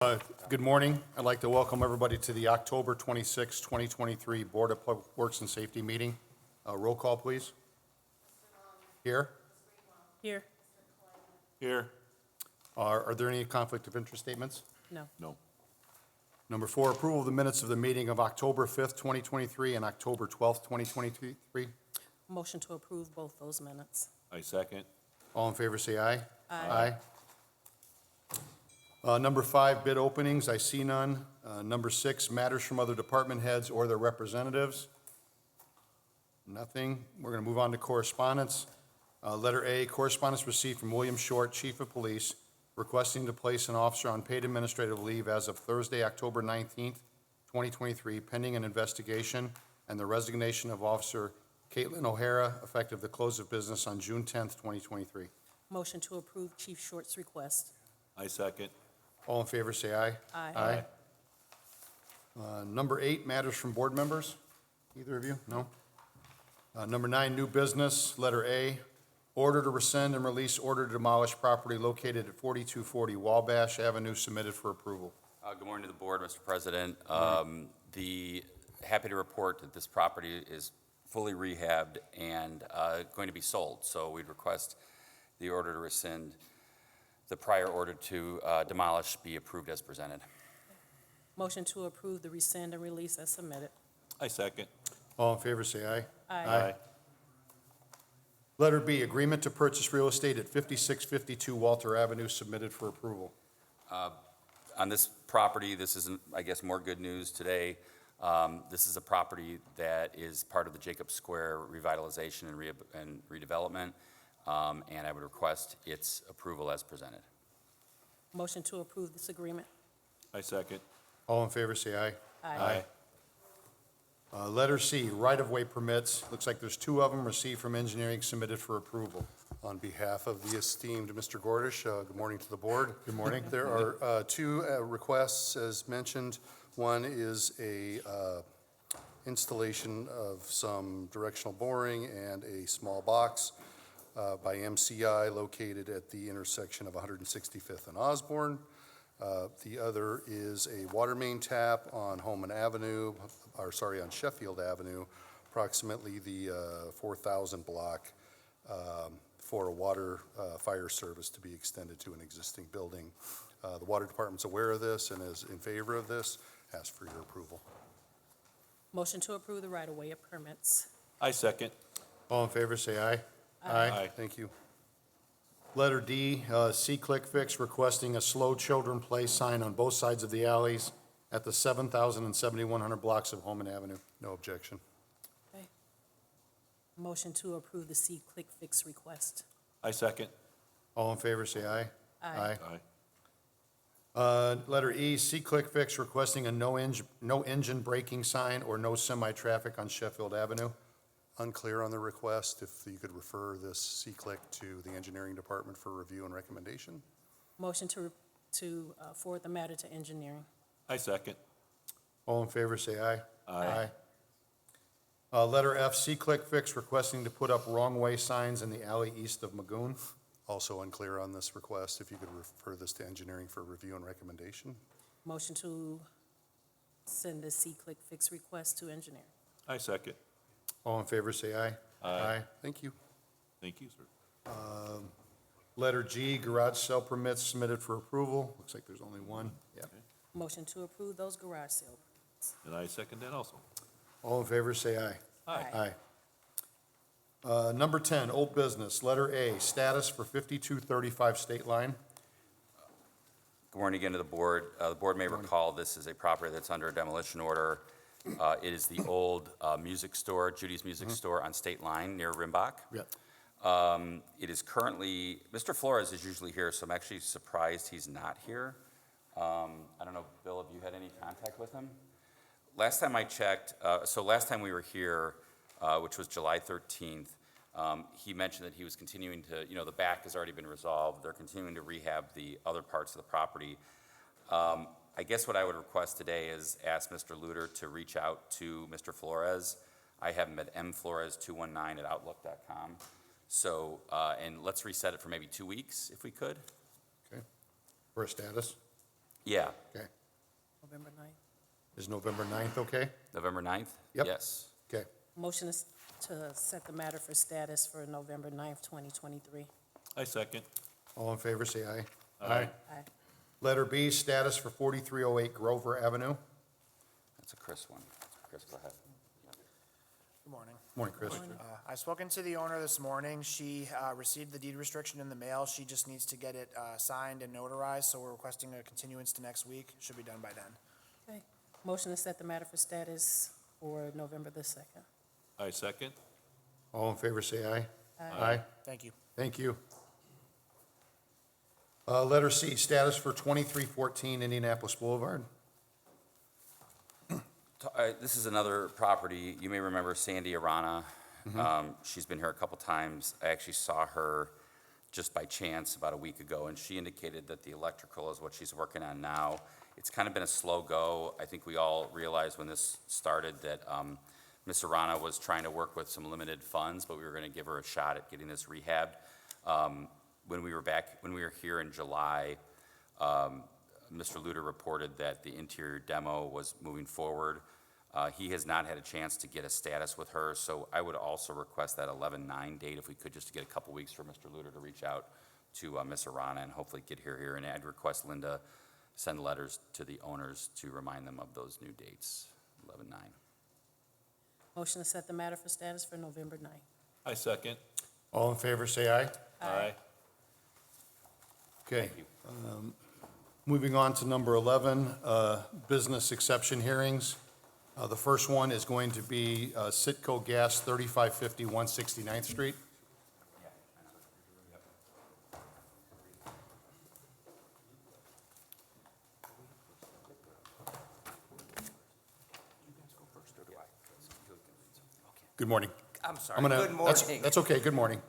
Good morning. I'd like to welcome everybody to the October 26, 2023 Board of Public Works and Safety meeting. Roll call, please. Here? Here. Here. Are there any conflict of interest statements? No. No. Number 4, approval of the minutes of the meeting of October 5th, 2023 and October 12th, 2023. Motion to approve both those minutes. I second. All in favor, say aye. Aye. Number 5, bid openings, I see none. Number 6, matters from other department heads or their representatives. Nothing. We're going to move on to correspondence. Letter A, correspondence received from William Short, Chief of Police, requesting to place an officer on paid administrative leave as of Thursday, October 19th, 2023, pending an investigation and the resignation of Officer Caitlin O'Hara, effective the close of business on June 10th, 2023. Motion to approve Chief Short's request. I second. All in favor, say aye. Aye. Number 8, matters from board members. Either of you? No? Number 9, new business, letter A, order to rescind and release order to demolish property located at 4240 Wabash Avenue, submitted for approval. Good morning to the board, Mr. President. Happy to report that this property is fully rehabbed and going to be sold. So we'd request the order to rescind the prior order to demolish be approved as presented. Motion to approve the rescind and release as submitted. I second. All in favor, say aye. Aye. Letter B, agreement to purchase real estate at 5652 Walter Avenue, submitted for approval. On this property, this is, I guess, more good news today. This is a property that is part of the Jacob Square revitalization and redevelopment, and I would request its approval as presented. Motion to approve this agreement. I second. All in favor, say aye. Aye. Letter C, right-of-way permits. Looks like there's 2 of them received from engineering, submitted for approval. On behalf of the esteemed Mr. Gordish, good morning to the board. Good morning. There are 2 requests, as mentioned. One is a installation of some directional boring and a small box by MCI located at the intersection of 165th and Osborne. The other is a water main tap on on Sheffield Avenue, approximately the 4,000 block, for a water fire service to be extended to an existing building. The water department's aware of this and is in favor of this. Ask for your approval. Motion to approve the right-of-way permits. I second. All in favor, say aye. Aye. Thank you. Letter D, C-Click Fix, requesting a slow children play sign on both sides of the alleys at the 7,000 and 7,100 blocks of Holman Avenue. No objection. Okay. Motion to approve the C-Click Fix request. I second. All in favor, say aye. Aye. Letter E, C-Click Fix, requesting a no engine braking sign or no semi-traffic on Sheffield Avenue. Unclear on the request. If you could refer this C-Click to the engineering department for review and recommendation. Motion to forward the matter to engineering. I second. All in favor, say aye. Aye. Letter F, C-Click Fix, requesting to put up wrong-way signs in the alley east of Magoon. Also unclear on this request. If you could refer this to engineering for review and recommendation. Motion to send the C-Click Fix request to engineering. I second. All in favor, say aye. Aye. Thank you. Thank you, sir. Letter G, garage sale permits submitted for approval. Looks like there's only one. Yeah. Motion to approve those garage sale. And I second that also. All in favor, say aye. Aye. Number 10, old business. Letter A, status for 5235 State Line. Good morning again to the board. The board may recall this is a property that's under a demolition order. It is the old music store, Judy's Music Store on State Line near Rimbach. Yeah. It is currently, Mr. Flores is usually here, so I'm actually surprised he's not here. I don't know, Bill, have you had any contact with him? Last time I checked, last time we were here, which was July 13th, he mentioned that he was continuing to, the back has already been resolved. They're continuing to rehab the other parts of the property. I guess what I would request today is ask Mr. Luter to reach out to Mr. Flores. I have him at mflores219@outlook.com. So, and let's reset it for maybe 2 weeks if we could. Okay. For a status? Yeah, Okay. November 9th. Is November 9th okay? November 9th? Yep. Yes. Okay. Motion is to set the matter for status for November 9th, 2023. I second. All in favor, say aye. Aye. Aye. Letter B, status for 4308 Grover Avenue. That's a Chris one. Chris, go ahead. Good morning. Morning, Chris. I've spoken to the owner this morning. She received the deed restriction in the mail. She just needs to get it signed and notarized, so we're requesting a continuance to next week. Should be done by then. Okay. Motion to set the matter for status for November the 2nd. I second. All in favor, say aye. Aye. Thank you. Thank you. Letter C, status for 2314 Indianapolis Boulevard. This is another property, you may remember Sandy Arana. She's been here a couple times. I actually saw her just by chance about a week ago, and she indicated that the electrical is what she's working on now. It's kind of been a slow go. I think we all realized when this started that Ms. Arana was trying to work with some limited funds, but we were gonna give her a shot at getting this rehabbed. When we were here in July, Mr. Luter reported that the interior demo was moving forward. He has not had a chance to get a status with her, so I would also request that 11/9 date, if we could, just to get a couple weeks for Mr. Luter to reach out to Ms. Arana and hopefully get her here. And I'd request Linda send letters to the owners to remind them of those new dates, 11/9. Motion to set the matter for status for November 9th. I second. All in favor, say aye. Aye. Okay. Thank you. Moving on to number 11, business exception hearings. The first one is going to be Citgo Gas, 3550 169th Street. Good morning. I'm sorry. I'm gonna- Good morning. That's okay, good morning.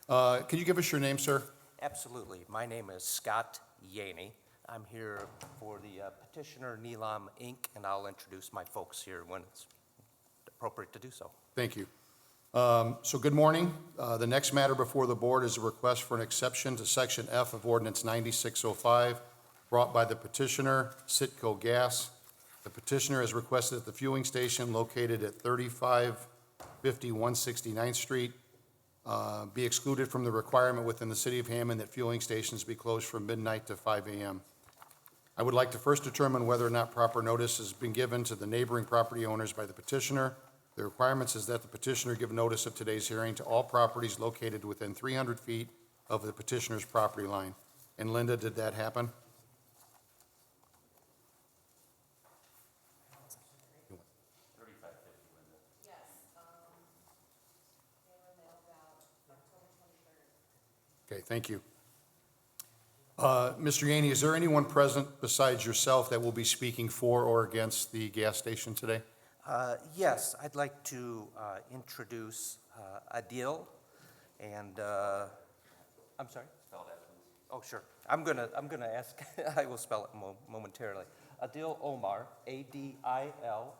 Can you give us your name, sir? Absolutely. My name is Scott Yaney. I'm here for the petitioner Neelam Inc., and I'll introduce my folks here when it's appropriate to do so. Thank you. So good morning. The next matter before the board is a request for an exception to Section F of Ordinance 9605, brought by the petitioner, Citgo Gas. The petitioner has requested that the fueling station located at 3550 169th Street be excluded from the requirement within the city of Hammond that fueling stations be closed from midnight to 5 a.m. I would like to first determine whether or not proper notice has been given to the neighboring property owners by the petitioner. The requirements is that the petitioner give notice of today's hearing to all properties located within 300 feet of the petitioner's property line. And Linda, did that happen? Okay, thank you. Mr. Yaney, is there anyone present besides yourself that will be speaking for or against the gas station today? Yes, I'd like to introduce Adil, and, I'm sorry? Spell that, please. Oh, sure. I'm gonna ask, I will spell it momentarily. Adil Omar, Adilomar.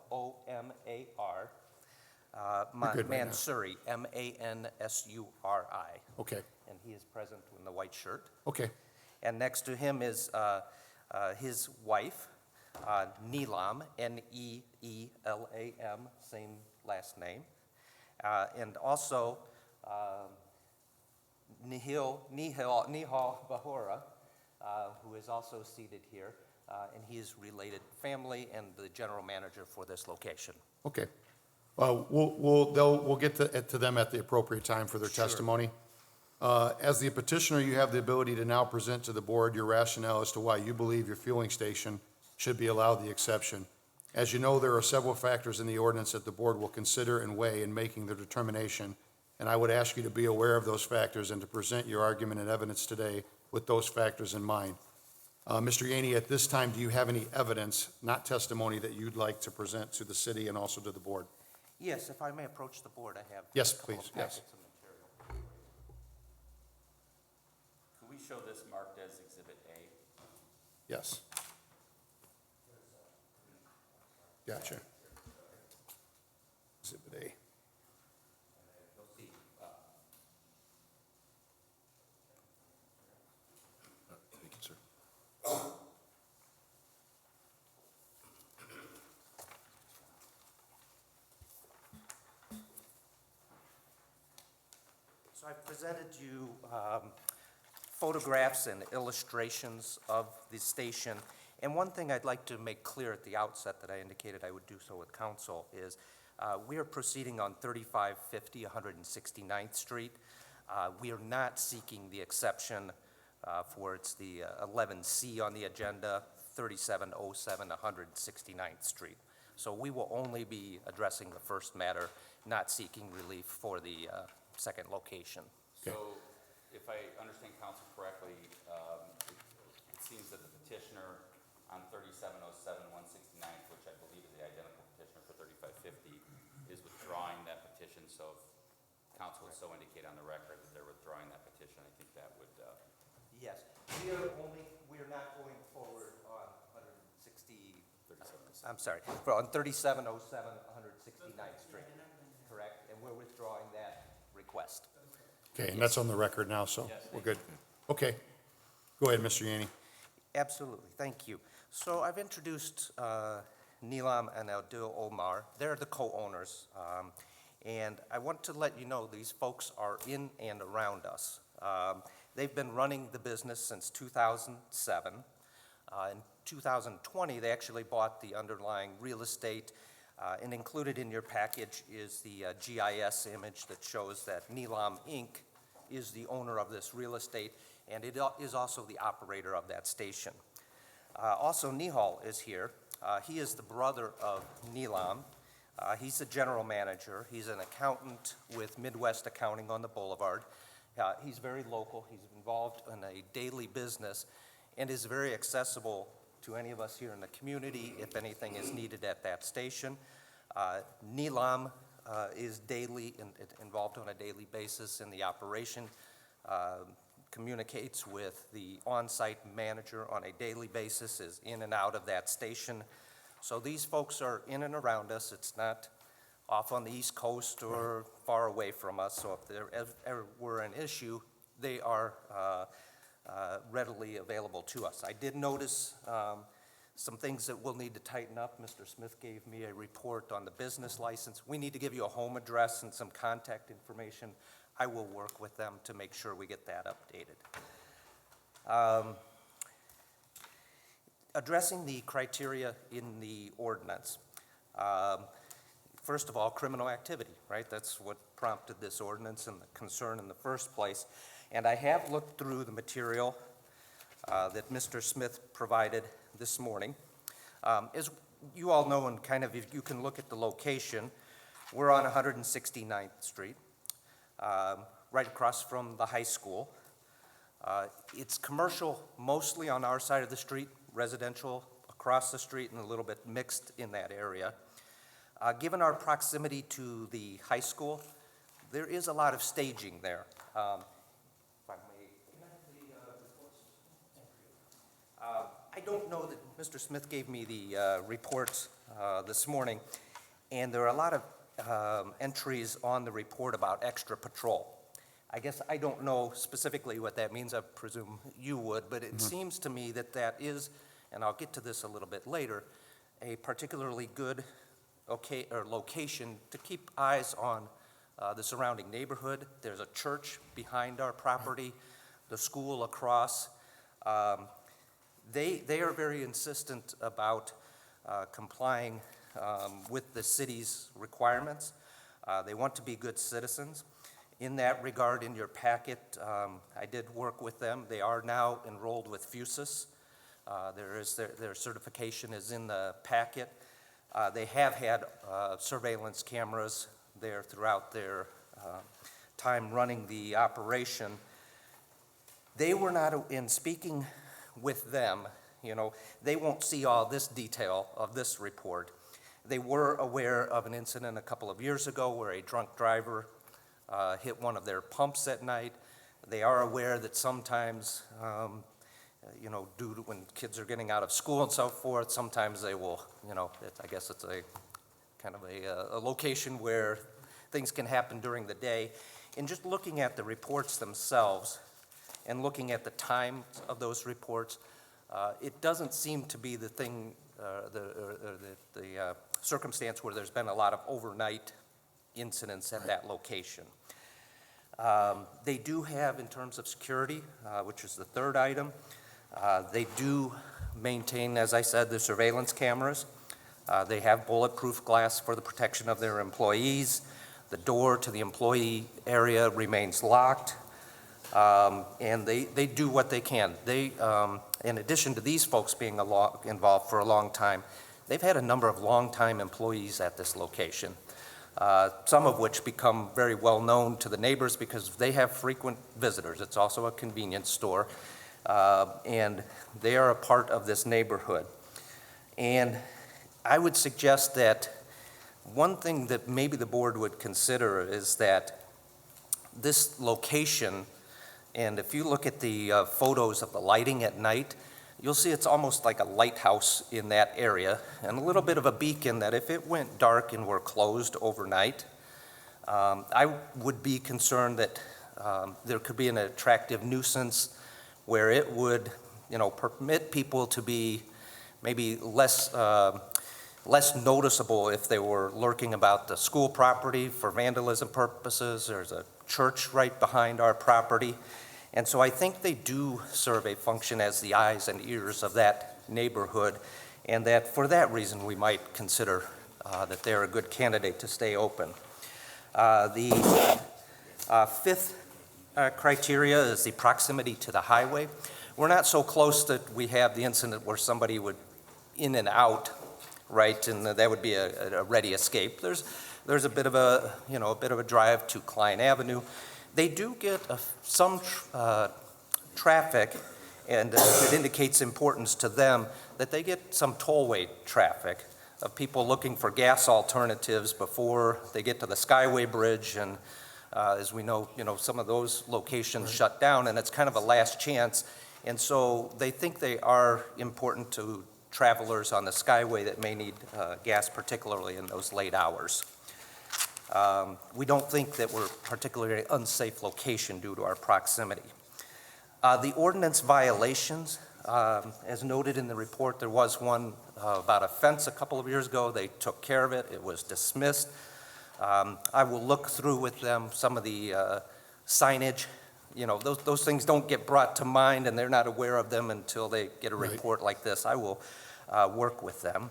You're good right now. Mansuri, Mansuri. Okay, And he is present in the white shirt. okay, And next to him is his wife, Neelam, Neelam, same last name. And also Nihal Bahura, who is also seated here, and he is related family and the general manager for this location. okay. We'll get to them at the appropriate time for their Sure. testimony. As the petitioner, you have the ability to now present to the board your rationale as to why you believe your fueling station should be allowed the exception. As you know, there are several factors in the ordinance that the board will consider and weigh in making their determination, and I would ask you to be aware of those factors and to present your argument and evidence today with those factors in mind. Mr. Yaney, at this time, do you have any evidence, not testimony, that you'd like to present to the city and also to the board? Yes, if I may approach the board, I have Yes, a couple please, of yes. packets of material. Could we show this marked as Exhibit A? Yes. Gotcha. Exhibit A. You'll see. Thank you, sir. So I presented you photographs and illustrations of the station. And one thing I'd like to make clear at the outset that I indicated I would do so with council is we are proceeding on 3550 169th Street. We are not seeking the exception for it's the 11C on the agenda, 3707 169th Street. So we will only be addressing the first matter, not seeking relief for the second location. So if I understand counsel correctly, it seems that the petitioner on 3707 169th, which I believe is the identical petitioner for 3550, is withdrawing that petition. So if counsel would so indicate on the record that they're withdrawing that petition, I think that would, Yes, we are not going forward on 3707. I'm sorry, on 3707 169th Street, correct? And we're withdrawing that request. Okay, and that's on the record now, so we're good. Okay. Go ahead, Mr. Yanni. Absolutely, thank you. So I've introduced Neelam and Abdul Omar. They're the co-owners. And I want to let you know these folks are in and around us. They've been running the business since 2007. In 2020, they actually bought the underlying real estate, and included in your package is the GIS image that shows that Neelam Inc. is the owner of this real estate, and it is also the operator of that station. Also, Nihal is here. He is the brother of Neelam. He's the general manager. He's an accountant with Midwest Accounting on the Boulevard. He's very local. He's involved in a daily business and is very accessible to any of us here in the community if anything is needed at that station. Neelam is involved on a daily basis in the operation, communicates with the on-site manager on a daily basis, is in and out of that station. So these folks are in and around us. It's not off on the East Coast or far away from us. So if there ever were an issue, they are readily available to us. I did notice some things that we'll need to tighten up. Mr. Smith gave me a report on the business license. We need to give you a home address and some contact information. I will work with them to make sure we get that updated. Addressing the criteria in the ordinance. First of all, criminal activity, right? That's what prompted this ordinance and the concern in the first place. And I have looked through the material that Mr. Smith provided this morning. As you all know, and kind of if you can look at the location, we're on 169th Street, right across from the high school. It's commercial mostly on our side of the street, residential across the street, and a little bit mixed in that area. Given our proximity to the high school, there is a lot of staging there. If I may, can I have the reports? I don't know that Mr. Smith gave me the reports this morning, and there are a lot of entries on the report about extra patrol. I guess I don't know specifically what that means. I presume you would, but it seems to me that that is, and I'll get to this a little bit later, a particularly good location to keep eyes on the surrounding neighborhood. There's a church behind our property, the school across. They are very insistent about complying with the city's requirements. They want to be good citizens. In that regard, in your packet, I did work with them. They are now enrolled with FUSIS. Their certification is in the packet. They have had surveillance cameras there throughout their time running the operation. They were not, in speaking with them, they won't see all this detail of this report. They were aware of an incident a couple of years ago where a drunk driver hit one of their pumps at night. They are aware that sometimes, due to when kids are getting out of school and so forth, sometimes they will, I guess it's a kind of a location where things can happen during the day. And just looking at the reports themselves and looking at the time of those reports, it doesn't seem to be the thing, the circumstance where there's been a lot of overnight incidents at that location. They do have, in terms of security, which is the third item, they do maintain, as I said, the surveillance cameras. They have bulletproof glass for the protection of their employees. The door to the employee area remains locked. And they do what they can. They, in addition to these folks being involved for a long time, they've had a number of longtime employees at this location, some of which become very well known to the neighbors because they have frequent visitors. It's also a convenience store, and they are a part of this neighborhood. And I would suggest that one thing that maybe the board would consider is that this location, and if you look at the photos of the lighting at night, you'll see it's almost like a lighthouse in that area, and a little bit of a beacon that if it went dark and were closed overnight, I would be concerned that there could be an attractive nuisance where it would, permit people to be maybe less noticeable if they were lurking about the school property for vandalism purposes. There's a church right behind our property. And so I think they do serve a function as the eyes and ears of that neighborhood, and that for that reason we might consider that they're a good candidate to stay open. The fifth criteria is the proximity to the highway. We're not so close that we have the incident where somebody would in and out, right, and that would be a ready escape. There's a bit of a drive to Klein Avenue. They do get some traffic, and it indicates importance to them that they get some tollway traffic of people looking for gas alternatives before they get to the Skyway Bridge, and as we know, some of those locations shut down, and it's kind of a last chance, and so they think they are important to travelers on the Skyway that may need gas, particularly in those late hours. We don't think that we're a particularly unsafe location due to our proximity. The ordinance violations, as noted in the report, there was one about a fence a couple of years ago. They took care of it. It was dismissed. I will look through with them some of the signage. Those things don't get brought to mind, and they're not aware of them until they get a report like this. I will work with them.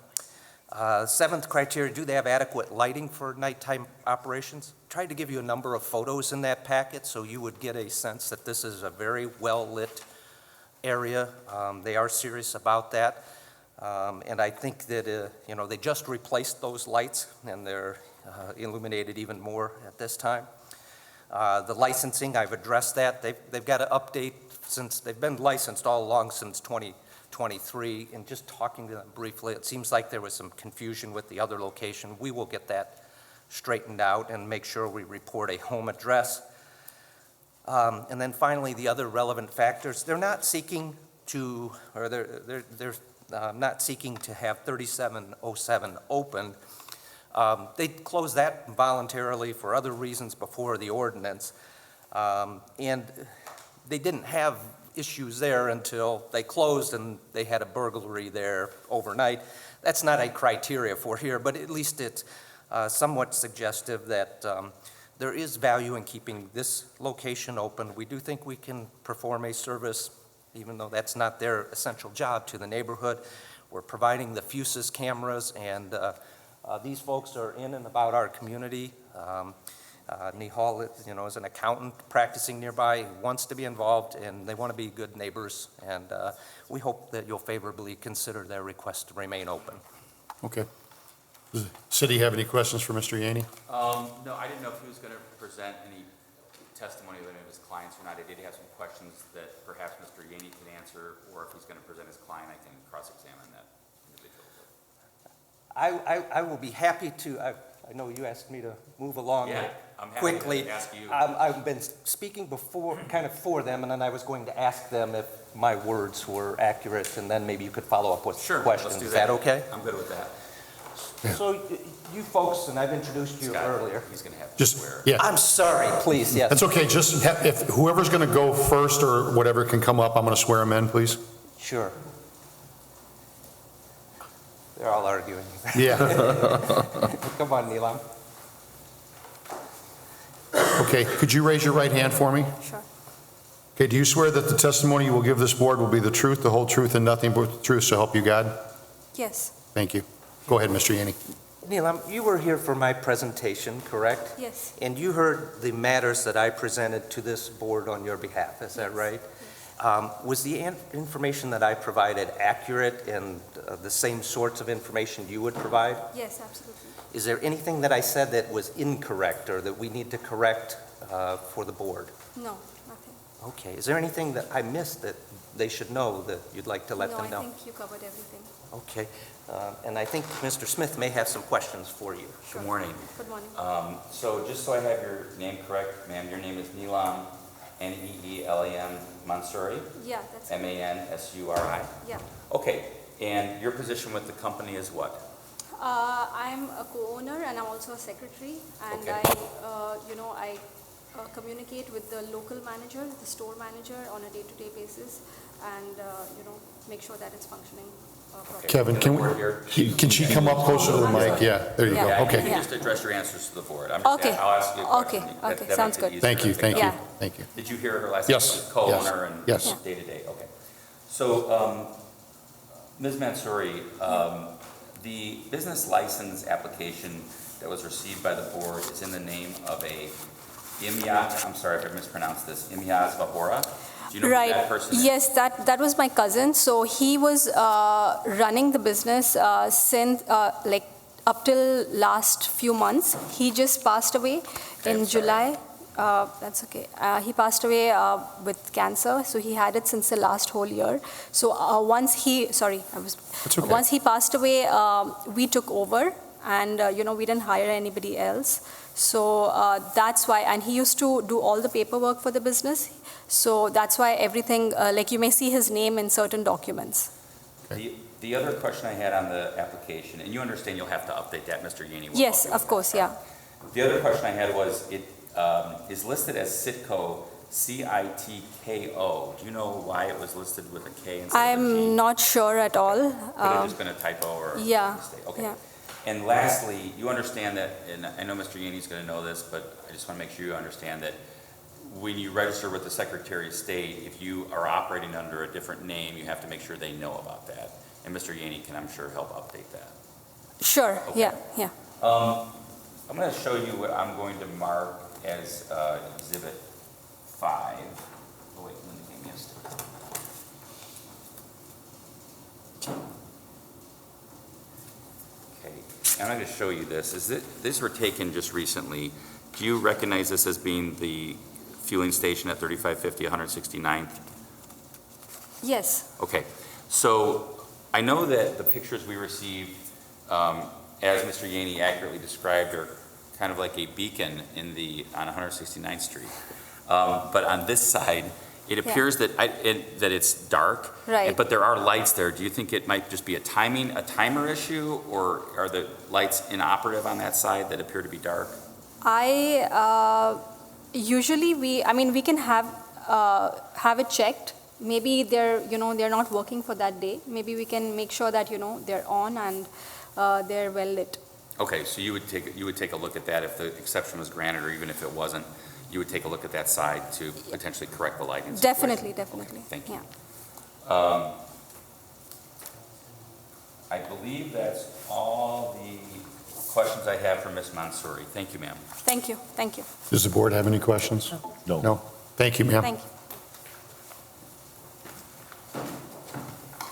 Seventh criteria, do they have adequate lighting for nighttime operations? Tried to give you a number of photos in that packet so you would get a sense that this is a very well-lit area. They are serious about that. And I think that, they just replaced those lights, and they're illuminated even more at this time. The licensing, I've addressed that. They've got to update since they've been licensed all along since 2023, and just talking to them briefly, it seems like there was some confusion with the other location. We will get that straightened out and make sure we report a home address. And then finally, the other relevant factors, they're not seeking to, or they're not seeking to have 3707 open. They closed that voluntarily for other reasons before the ordinance. And they didn't have issues there until they closed and they had a burglary there overnight. That's not a criteria for here, but at least it's somewhat suggestive that there is value in keeping this location open. We do think we can perform a service, even though that's not their essential job, to the neighborhood. We're providing the Fusus cameras, and these folks are in and about our community. Nihal, is an accountant practicing nearby, wants to be involved, and they want to be good neighbors. And we hope that you'll favorably consider their request to remain open. Okay. Does the city have any questions for Mr. Yaney? No, I didn't know if he was going to present any testimony of any of his clients or not. I did have some questions that perhaps Mr. Yaney could answer, or if he's going to present his client, I can cross-examine that individual. I will be happy to. I know you asked me to move along I'm happy quickly. to ask you. I've been speaking before, kind of for them, and then I was going to ask them if my words were accurate, and then maybe you could follow up with questions. Let's do Is that okay? I'm good with that. So you folks, and I've introduced you earlier. He's going to have to Just, swear. yeah, I'm sorry, please, yes. that's okay. Just if whoever's going to go first or whatever can come up, I'm going to swear him in, please. Sure. They're all arguing. Yeah. Come on, Neelam. Okay, could you raise your right hand for me? Sure. Okay, do you swear that the testimony you will give this board will be the truth, the whole truth, and nothing but the truth, so help you God? Yes. Thank you. Go ahead, Mr. Yaney. Neelam, you were here for my presentation, correct? Yes. And you heard the matters that I presented to this board on your behalf, is that right? Was the information that I provided accurate and the same sorts of information you would provide? Yes, absolutely. Is there anything that I said that was incorrect or that we need to correct for the board? No, nothing. Okay, is there anything that I missed that they should know that you'd like to let No, them know? I think you covered everything. Okay, and I think Mr. Smith may have some questions for you. Sure. Good morning. Good morning. So just so I have your name correct, ma'am, your name is Neelam, Neelam Mansouri, Yeah, that's, Mansuri? yeah. Okay, and your position with the company is what? I'm a co-owner and I'm also a secretary. And Okay. I communicate with the local manager, the store manager on a day-to-day basis and, make sure that it's functioning properly. Kevin, can can she come up closer to the mic? Yeah, there you go. Yeah. You Okay. can just address your answers to the board. I'm just, Okay. I'll ask you a question. Okay. That- Okay. that Sounds makes it good. easier Thank to you, pick thank up. you, Yeah. thank you. Did you hear her last Yes, name? She's co-owner yes, and yes. Yeah. day-to-day, okay. So, Ms. Mansouri, the business license application that was received by the board is in the name of a Imyat, I'm sorry if I mispronounced this, Imyaz Vahora? Do you know who Right. that person is? Yes, that was my cousin. So he was running the business since up till last few months. He just passed away in I'm sorry. July. That's okay. He passed away with cancer. So he had it since the last whole year. So once he passed away, we took over, and we didn't hire anybody else. So that's why, and he used to do all the paperwork for the business. So that's why everything, like you may see his name in certain documents. The other question I had on the application, and you understand you'll have to update that, Mr. Yaney. will Yes, help you of with course, that. yeah. The other question I had was, it is listed as Citco, Citko. Do you know why it was listed with a K instead of a G? I'm not sure at all. Could have just been a typo or a Yeah, mistake? Okay. yeah. And lastly, you understand that, and I know Mr. Yaney's going to know this, but I just want to make sure you understand that when you register with the Secretary of State, if you are operating under a different name, you have to make sure they know about that. And Mr. Yaney can, I'm sure, help update that. Sure, Okay. yeah, yeah. I'm going to show you what I'm going to mark as Exhibit 5. Oh, wait, Linda gave me a stick. Okay, and I'm going to show you this. These were taken just recently. Do you recognize this as being the fueling station at 3550 169th? Yes, Okay, so I know that the pictures we received, as Mr. Yaney accurately described, are kind of like a beacon on 169th Street. But on this side, it appears that it's dark. Right. But there are lights there. Do you think it might just be a timer issue, or are the lights inoperative on that side that appear to be dark? usually we can have it checked. Maybe they're not working for that day. Maybe we can make sure that, they're on and they're well lit. Okay, so you would take a look at that if the exception was granted, or even if it wasn't, you would take a look at that side to potentially correct the lighting situation? Definitely. Thank you. Yeah. I believe that's all the questions I have for Ms. Mansouri. Thank you, ma'am. Thank you. Does the board have any questions? No. No? Thank you, ma'am. Thank you.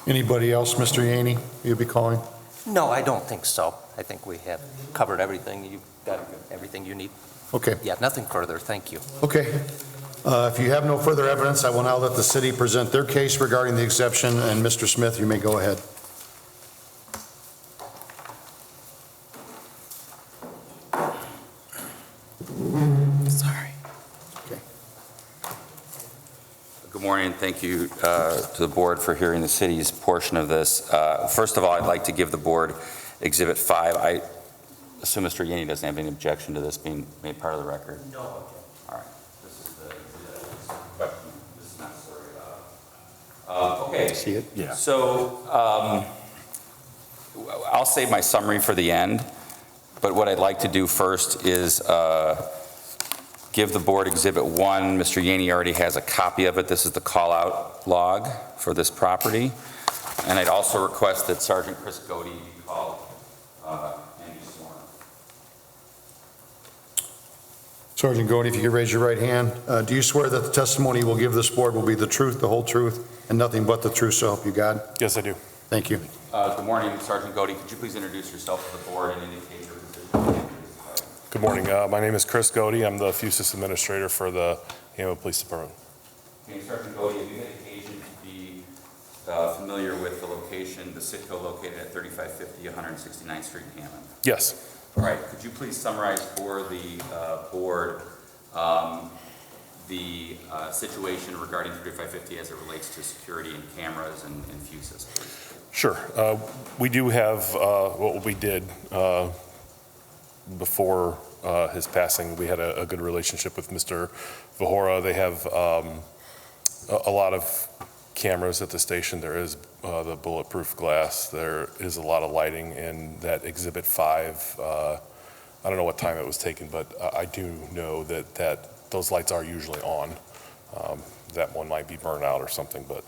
Anybody else, Mr. Yaney, you'll be calling? No, I don't think so. I think we have covered everything. You've got everything you need. Okay, Yeah, nothing further. Thank you. okay. If you have no further evidence, I will now let the city present their case regarding the exception, and Mr. Smith, you may go ahead. Good morning, and thank you to the board for hearing the city's portion of this. First of all, I'd like to give the board Exhibit 5. I assume Mr. Yaney doesn't have any objection to this being made part of the record? No. All right. This is the question. This is not sorry. Okay. See it? Yeah. So I'll save my summary for the end, but what I'd like to do first is give the board Exhibit 1. Mr. Yaney already has a copy of it. This is the call-out log for this property. And I'd also request that Sergeant Chris Godey be called and be sworn. Sergeant Godey, if you could raise your right hand. Do you swear that the testimony you will give this board will be the truth, the whole truth, and nothing but the truth, so help you God? Yes, I do. Thank you. Good morning, Sergeant Godey. Could you please introduce yourself to the board and indicate your position? Good morning. My name is Chris Godey. I'm the FUSIS administrator for the Hammond Police Department. Okay, Sergeant Godey, have you had occasion to be familiar with the location, the Sitco located at 3550 169th Street in Hammond? Yes. All right, could you please summarize for the board the situation regarding 3550 as it relates to security and cameras and FUSIS, please? Sure. We do have, what we did before his passing, we had a good relationship with Mr. Vahora. They have a lot of cameras at the station. There is the bulletproof glass. There is a lot of lighting in that Exhibit 5. I don't know what time it was taken, but I do know that those lights are usually on. That one might be burned out or something, but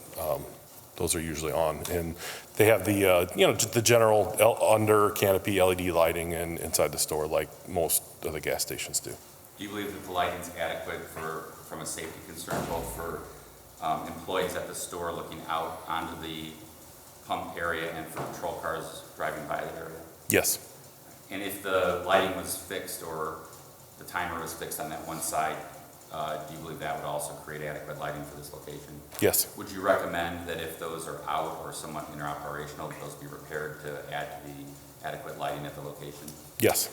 those are usually on. And they have the, the general under canopy LED lighting and inside the store like most of the gas stations do. Do you believe that the lighting is adequate from a safety concern, both for employees at the store looking out onto the pump area and for patrol cars driving by the area? Yes. And if the lighting was fixed or the timer was fixed on that one side, do you believe that would also create adequate lighting for this location? Yes. Would you recommend that if those are out or somewhat interoperational, that those be repaired to add to the adequate lighting at the location? Yes.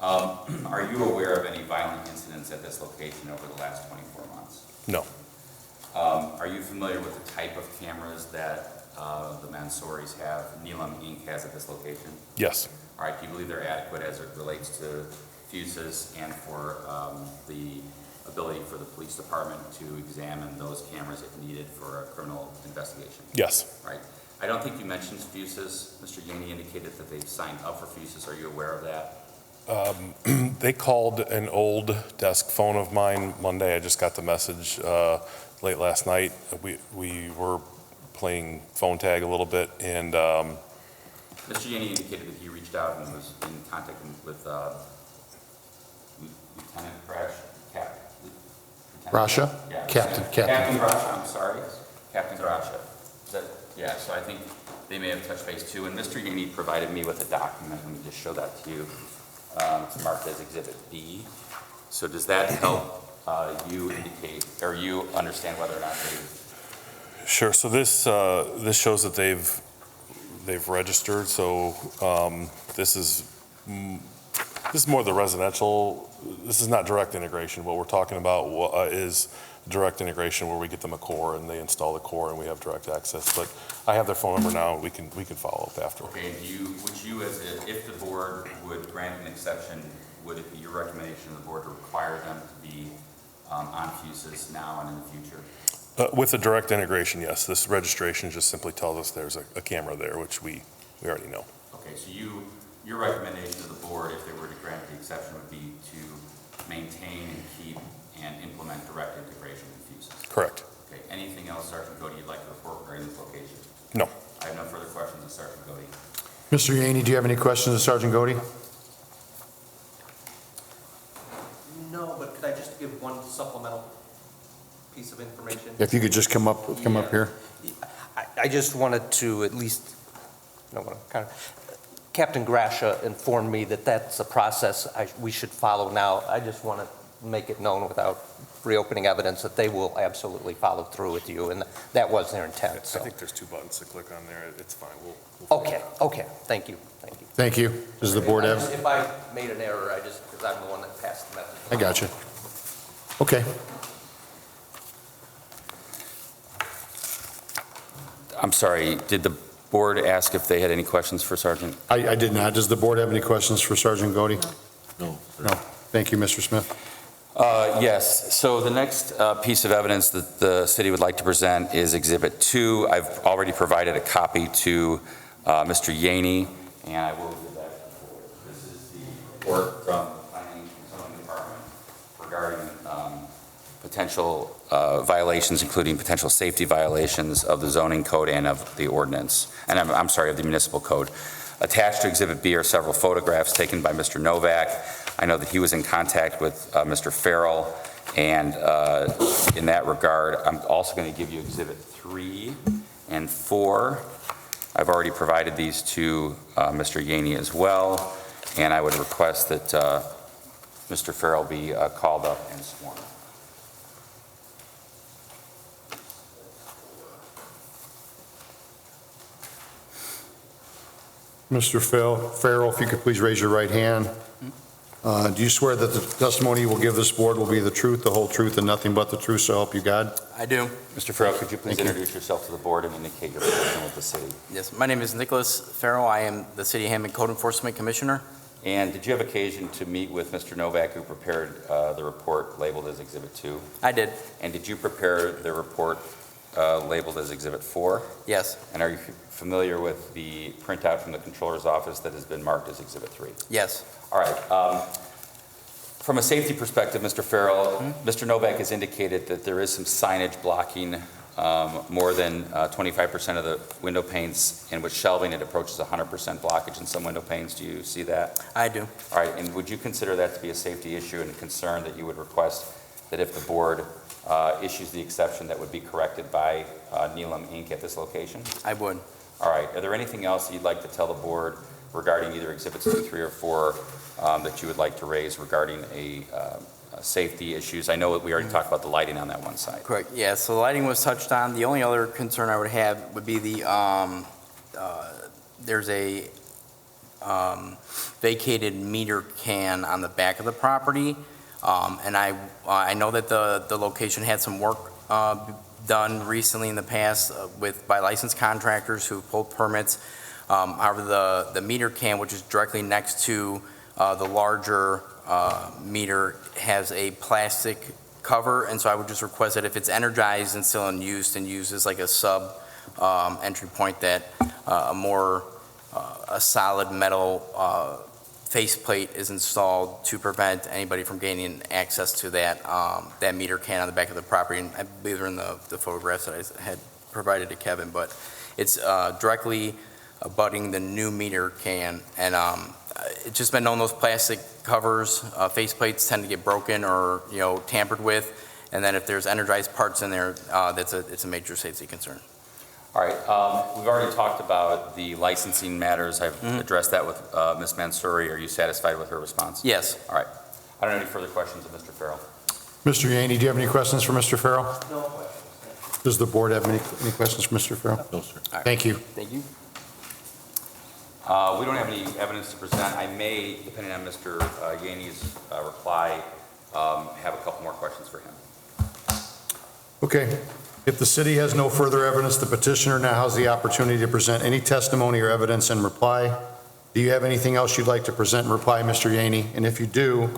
Are you aware of any violent incidents at this location over the last 24 months? No. Are you familiar with the type of cameras that the Mansouri's have, Neelam Inc. has at this location? Yes. All right, do you believe they're adequate as it relates to FUSIS and for the ability for the police department to examine those cameras if needed for a criminal investigation? Yes. All right. I don't think you mentioned FUSIS. Mr. Yaney indicated that they've signed up for FUSIS. Are you aware of that? They called an old desk phone of mine Monday. I just got the message late last night. We were playing phone tag a little bit, and Mr. Yaney indicated that he reached out and was in contact with Lieutenant Rasha? Yeah. Captain. Captain Rasha, I'm sorry. Captain Rasha. Is that, yeah, so I think they may have touched base too. And Mr. Yaney provided me with a document. Let me just show that to you. It's marked as Exhibit B. So does that help you indicate, or you understand whether or not they? sure. So this shows that they've registered. So this is more the residential. This is not direct integration. What we're talking about is direct integration where we get them a core and they install the core and we have direct access. But I have their phone number now. We can follow up after. Okay. Would you, if the board would grant an exception, would it be your recommendation of the board to require them to be on FUSIS now and in the future? With the direct integration, yes. This registration just simply tells us there's a camera there, which we already know. Okay. So your recommendation to the board, if they were to grant the exception, would be to maintain and keep and implement direct integration in FUSIS? Correct. Okay. Anything else, Sergeant Godey, you'd like to report regarding this location? No. I have no further questions of Sergeant Godey. Mr. Yaney, do you have any questions of Sergeant Godey? No, but could I just give one supplemental piece of information? If you could just come up here. I just wanted to at least, Captain Grasha informed me that that's a process we should follow now. I just want to make it known without reopening evidence that they will absolutely follow through with you, and that was their intent, so. I think there's 2 buttons to click on there. It's fine. We'll Okay, okay, thank you. Thank you. Does the board have? If I made an error, because I'm the one that passed the message. I got you. Okay. I'm sorry, did the board ask if they had any questions for Sergeant? I did not. Does the board have any questions for Sergeant Godey? No. No. Thank you, Mr. Smith. Yes, so the next piece of evidence that the city would like to present is Exhibit 2. I've already provided a copy to Mr. Yaney, and I will give that to the board. This is the report from the Planning and Zoning Department regarding potential violations, including potential safety violations of the zoning code and of the ordinance, and I'm sorry, of the municipal code. Attached to Exhibit B are several photographs taken by Mr. Novak. I know that he was in contact with Mr. Farrell, and in that regard, I'm also going to give you Exhibit 3 and 4. I've already provided these to Mr. Yaney as well, and I would request that Mr. Farrell be called up and sworn. Mr. Farrell, if you could please raise your right hand. Do you swear that the testimony you will give this board will be the truth, the whole truth, and nothing but the truth, so help you God? I do. Mr. Farrell, could you please Thank you. introduce yourself to the board and indicate your position with the city? Yes, my name is Nicholas Farrell. I am the City of Hammond Code Enforcement Commissioner. And did you have occasion to meet with Mr. Novak, who prepared the report labeled as Exhibit 2? I did. And did you prepare the report labeled as Exhibit 4? Yes. And are you familiar with the printout from the Controller's Office that has been marked as Exhibit 3? Yes. All right. From a safety perspective, Mr. Farrell, Mr. Novak has indicated that there is some signage blocking more than 25% of the window panes, and with shelving, it approaches 100% blockage in some window panes. Do you see that? I do. All right, and would you consider that to be a safety issue and a concern that you would request that if the board issues the exception, that would be corrected by Neelam Inc. at this location? I would. All right, are there anything else you'd like to tell the board regarding either Exhibits 2, 3, or 4 that you would like to raise regarding safety issues? I know that we already talked about the lighting on that one side. Correct. Yeah, so the lighting was touched on. The only other concern I would have would be there's a vacated meter can on the back of the property. And I know that the location had some work done recently in the past by licensed contractors who pulled permits. However, the meter can, which is directly next to the larger meter, has a plastic cover, and so I would just request that if it's energized and still in use and used as like a sub entry point, that a solid metal faceplate is installed to prevent anybody from gaining access to that meter can on the back of the property. And I believe they're in the photographs that I had provided to Kevin, but it's directly abutting the new meter can. And it's just been known those plastic covers, faceplates tend to get broken or, tampered with. And then if there's energized parts in there, it's a major safety concern. All right, we've already talked about the licensing matters. I've addressed that with Ms. Mansouri. Are you satisfied with her response? Yes. All right. I don't have any further questions of Mr. Farrell. Mr. Yaney, do you have any questions for Mr. Farrell? No questions. Does the board have any questions for Mr. Farrell? No, sir. Thank you. Thank you. We don't have any evidence to present. I may, depending on Mr. Yaney's reply, have a couple more questions for him. Okay. If the city has no further evidence, the petitioner now has the opportunity to present any testimony or evidence in reply. Do you have anything else you'd like to present in reply, Mr. Yaney? And if you do,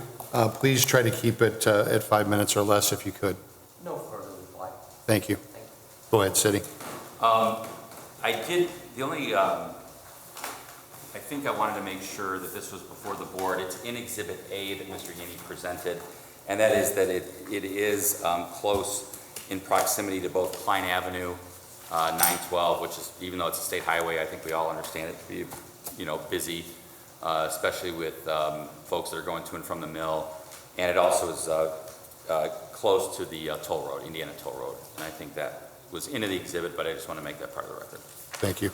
please try to keep it at 5 minutes or less if you could. No further reply. Thank you. Go ahead, city. I think I wanted to make sure that this was before the board. It's in Exhibit A that Mr. Yaney presented, and that is that it is close in proximity to both Klein Avenue, 912, which is, even though it's a state highway, I think we all understand it to be, busy, especially with folks that are going to and from the mill. And it also is close to the toll road, Indiana Toll Road. And I think that was into the exhibit, but I just want to make that part of the record. Thank you.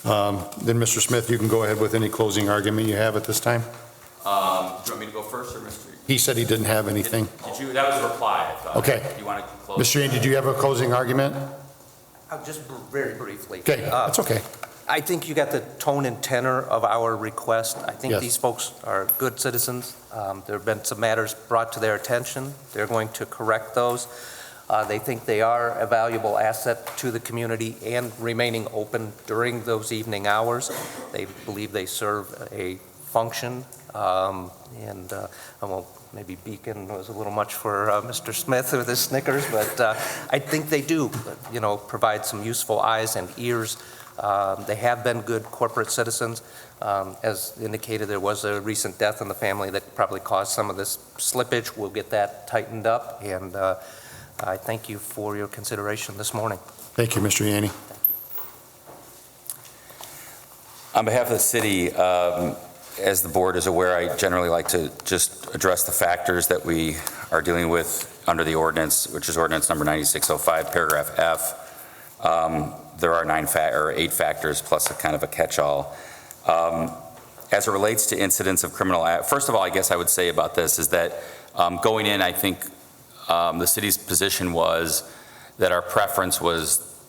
Then, Mr. Smith, you can go ahead with any closing argument you have at this time. Do you want me to go first, or Mr.? He said he didn't have anything. Did you? That was a reply, I thought. Okay. Do you want to close? Mr. Yaney, did you have a closing argument? Just very briefly. Okay, that's okay. I think you got the tone and tenor of our request. I think Yes. these folks are good citizens. There have been some matters brought to their attention. They're going to correct those. They think they are a valuable asset to the community and remaining open during those evening hours. They believe they serve a function, and maybe Beacon was a little much for Mr. Smith with his Snickers, but I think they do, provide some useful eyes and ears They have been good corporate citizens. As indicated, there was a recent death in the family that probably caused some of this slippage. We'll get that tightened up, and I thank you for your consideration this morning. Thank you, Mr. Yanni. On behalf of the city, as the board is aware, I generally like to just address the factors that we are dealing with under the ordinance, which is ordinance number 9605, paragraph F. There are 8 factors plus a kind of a catch-all. As it relates to incidents of criminal act, first of all, I guess I would say about this is that going in, I think the city's position was that our preference was,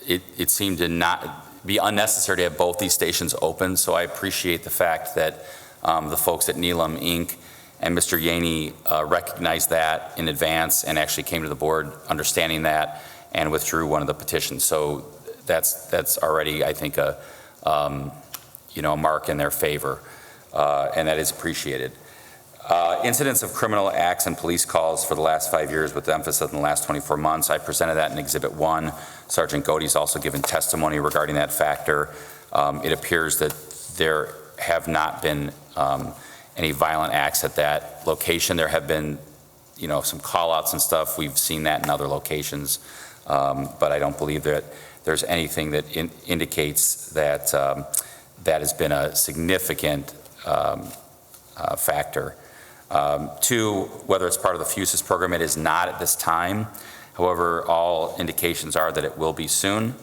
it seemed to not be unnecessary to have both these stations open. So I appreciate the fact that the folks at Neelam Inc. and Mr. Yanni recognized that in advance and actually came to the board understanding that and withdrew one of the petitions. So that's already, I think, a mark in their favor, and that is appreciated. Incidents of criminal acts and police calls for the last 5 years with emphasis in the last 24 months. I presented that in Exhibit 1. Sergeant Godey's also given testimony regarding that factor. It appears that there have not been any violent acts at that location. There have been, some call-outs and stuff. We've seen that in other locations, but I don't believe that there's anything that indicates that that has been a significant factor. 2, whether it's part of the FUSIS program, it is not at this time. However, all indications are that it will be soon.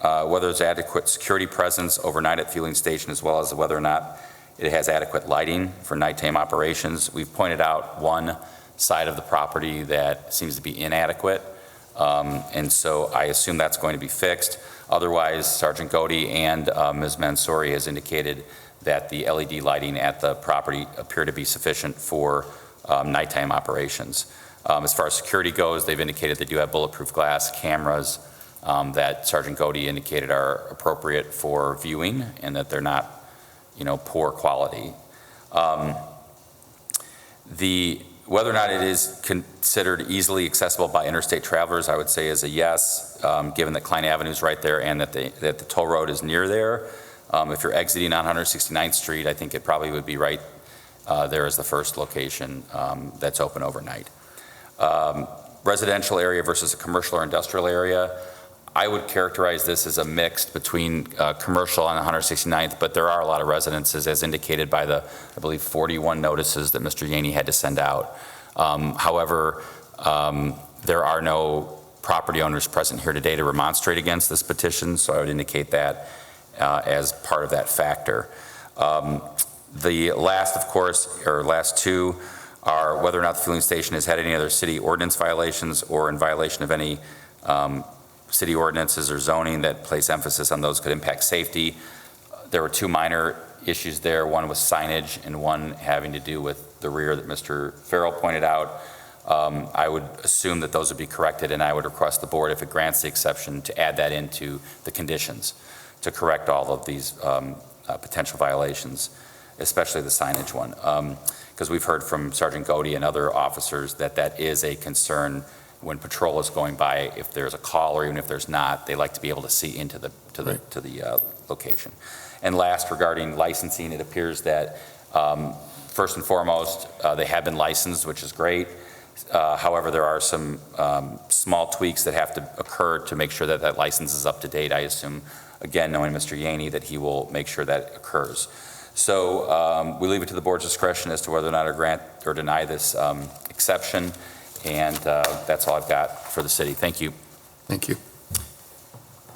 Whether there's adequate security presence overnight at fueling station, as well as whether or not it has adequate lighting for nighttime operations. We've pointed out one side of the property that seems to be inadequate, and so I assume that's going to be fixed. Otherwise, Sergeant Godey and Ms. Mansouri has indicated that the LED lighting at the property appear to be sufficient for nighttime operations. As far as security goes, they've indicated they do have bulletproof glass cameras that Sergeant Godey indicated are appropriate for viewing and that they're not, poor quality. Whether or not it is considered easily accessible by interstate travelers, I would say is a yes, given that Klein Avenue is right there and that the toll road is near there. If you're exiting on 169th Street, I think it probably would be right there as the first location that's open overnight. Residential area versus a commercial or industrial area, I would characterize this as a mix between commercial and 169th, but there are a lot of residences as indicated by the, I believe, 41 notices that Mr. Yanni had to send out. However, there are no property owners present here today to remonstrate against this petition, so I would indicate that as part of that factor. The last, of course, or last 2 are whether or not the fueling station has had any other city ordinance violations or in violation of any city ordinances or zoning that place emphasis on those could impact safety. There were 2 minor issues there. One was signage and one having to do with the rear that Mr. Farrell pointed out. I would assume that those would be corrected, and I would request the board, if it grants the exception, to add that into the conditions to correct all of these potential violations, especially the signage one. Because we've heard from Sergeant Godey and other officers that that is a concern when patrol is going by. If there's a call or even if there's not, they like to be able to see into the location. And last, regarding licensing, it appears that first and foremost, they have been licensed, which is great. However, there are some small tweaks that have to occur to make sure that that license is up to date. I assume, again, knowing Mr. Yanni, that he will make sure that occurs. So we leave it to the board's discretion as to whether or not to grant or deny this exception. And that's all I've got for the city. Thank you. Thank you.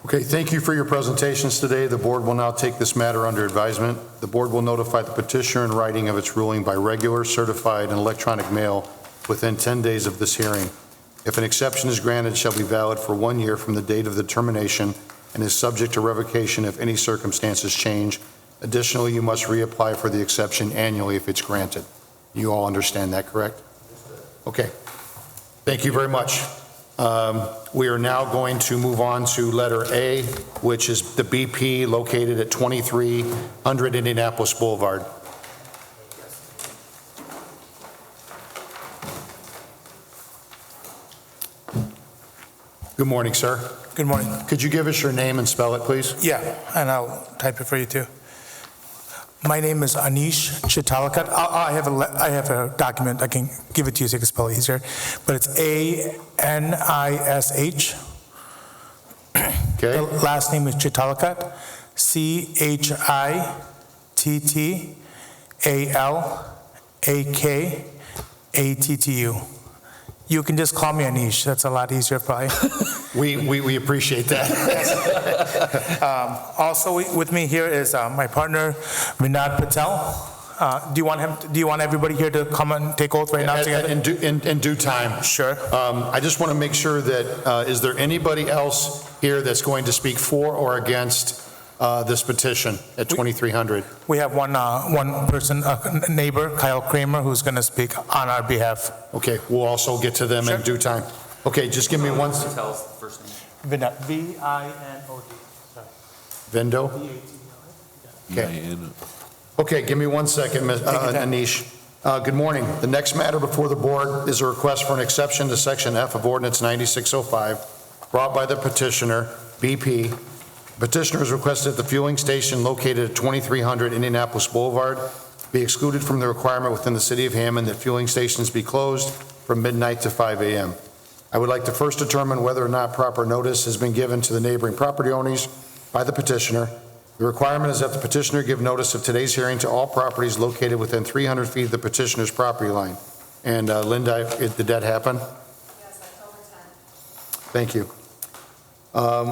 Okay, thank you for your presentations today. The board will now take this matter under advisement. The board will notify the petitioner in writing of its ruling by regular, certified, and electronic mail within 10 days of this hearing. If an exception is granted, it shall be valid for 1 year from the date of the termination and is subject to revocation if any circumstances change. Additionally, you must reapply for the exception annually if it's granted. You all understand that, correct? Okay. Thank you very much. We are now going to move on to letter A, which is the BP located at 2300 Indianapolis Boulevard. Good morning, sir. Good morning. Could you give us your name and spell it, please? Yeah, and I'll type it for you too. My name is Anish Chitalakat. I have a document. I can give it to you so you can spell it easier. But it's A-N-I-S-H. Okay. The last name is Chitalakat. C-H-I-T-T-A-L-A-K-A-T-T-U. You can just call me Anish. That's a lot easier, probably. We appreciate that. Also with me here is my partner, Vinod Patel. Do you want everybody here to come and take oath right now together? In due time. Sure. I just want to make sure that, is there anybody else here that's going to speak for or against this petition at 2300? We have one person, a neighbor, Kyle Kramer, who's going to speak on our behalf. Okay, we'll also get to them in due time. Okay, just give me one. Patel's first name. Vinod, V-I-N-O-D. Vindo? Okay. Okay, give me 1 second, Anish. Good morning. The next matter before the board is a request for an exception to Section F of Ordinance 9605, brought by the petitioner, BP. Petitioner has requested that the fueling station located at 2300 Indianapolis Boulevard be excluded from the requirement within the city of Hammond that fueling stations be closed from midnight to 5 a.m. I would like to first determine whether or not proper notice has been given to the neighboring property owners by the petitioner. The requirement is that the petitioner give notice of today's hearing to all properties located within 300 feet of the petitioner's property line. And Linda, did that happen? Yes, October 10th. Thank you.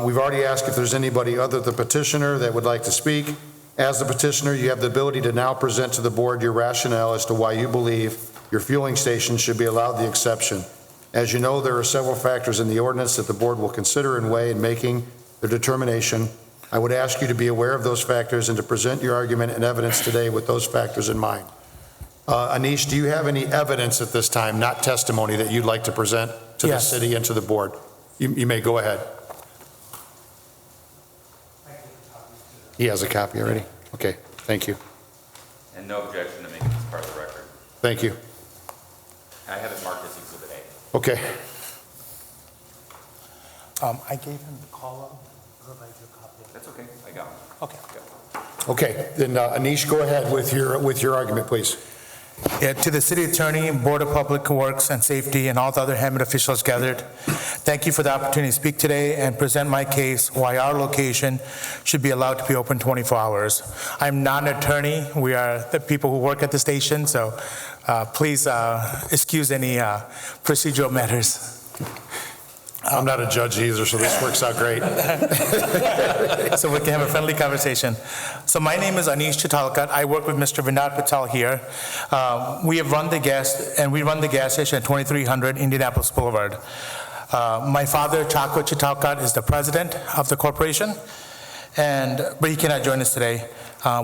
We've already asked if there's anybody other than the petitioner that would like to speak. As the petitioner, you have the ability to now present to the board your rationale as to why you believe your fueling station should be allowed the exception. As you know, there are several factors in the ordinance that the board will consider and weigh in making their determination. I would ask you to be aware of those factors and to present your argument and evidence today with those factors in mind. Anish, do you have any evidence at this time, not testimony, that you'd like to present to the city and to the board? You may go ahead. He has a copy already? Okay, thank you. And no objection to making this part of the record. Thank you. I have it marked as Exhibit A. Okay. I gave him the call up. That's okay, I got one. Okay. Okay, then Anish, go ahead with your argument, please. Yeah, to the city attorney, Board of Public Works and Safety, and all the other Hammond officials gathered, thank you for the opportunity to speak today and present my case why our location should be allowed to be open 24 hours. I'm not an attorney. We are the people who work at the station, so please excuse any procedural matters. I'm not a judge either, so this works out great. So we can have a friendly conversation. So my name is Anish Chitalkat. I work with Mr. Vinod Patel here. We run the gas station at 2300 Indianapolis Boulevard. My father, Chaco Chitalkat, is the president of the corporation, but he cannot join us today.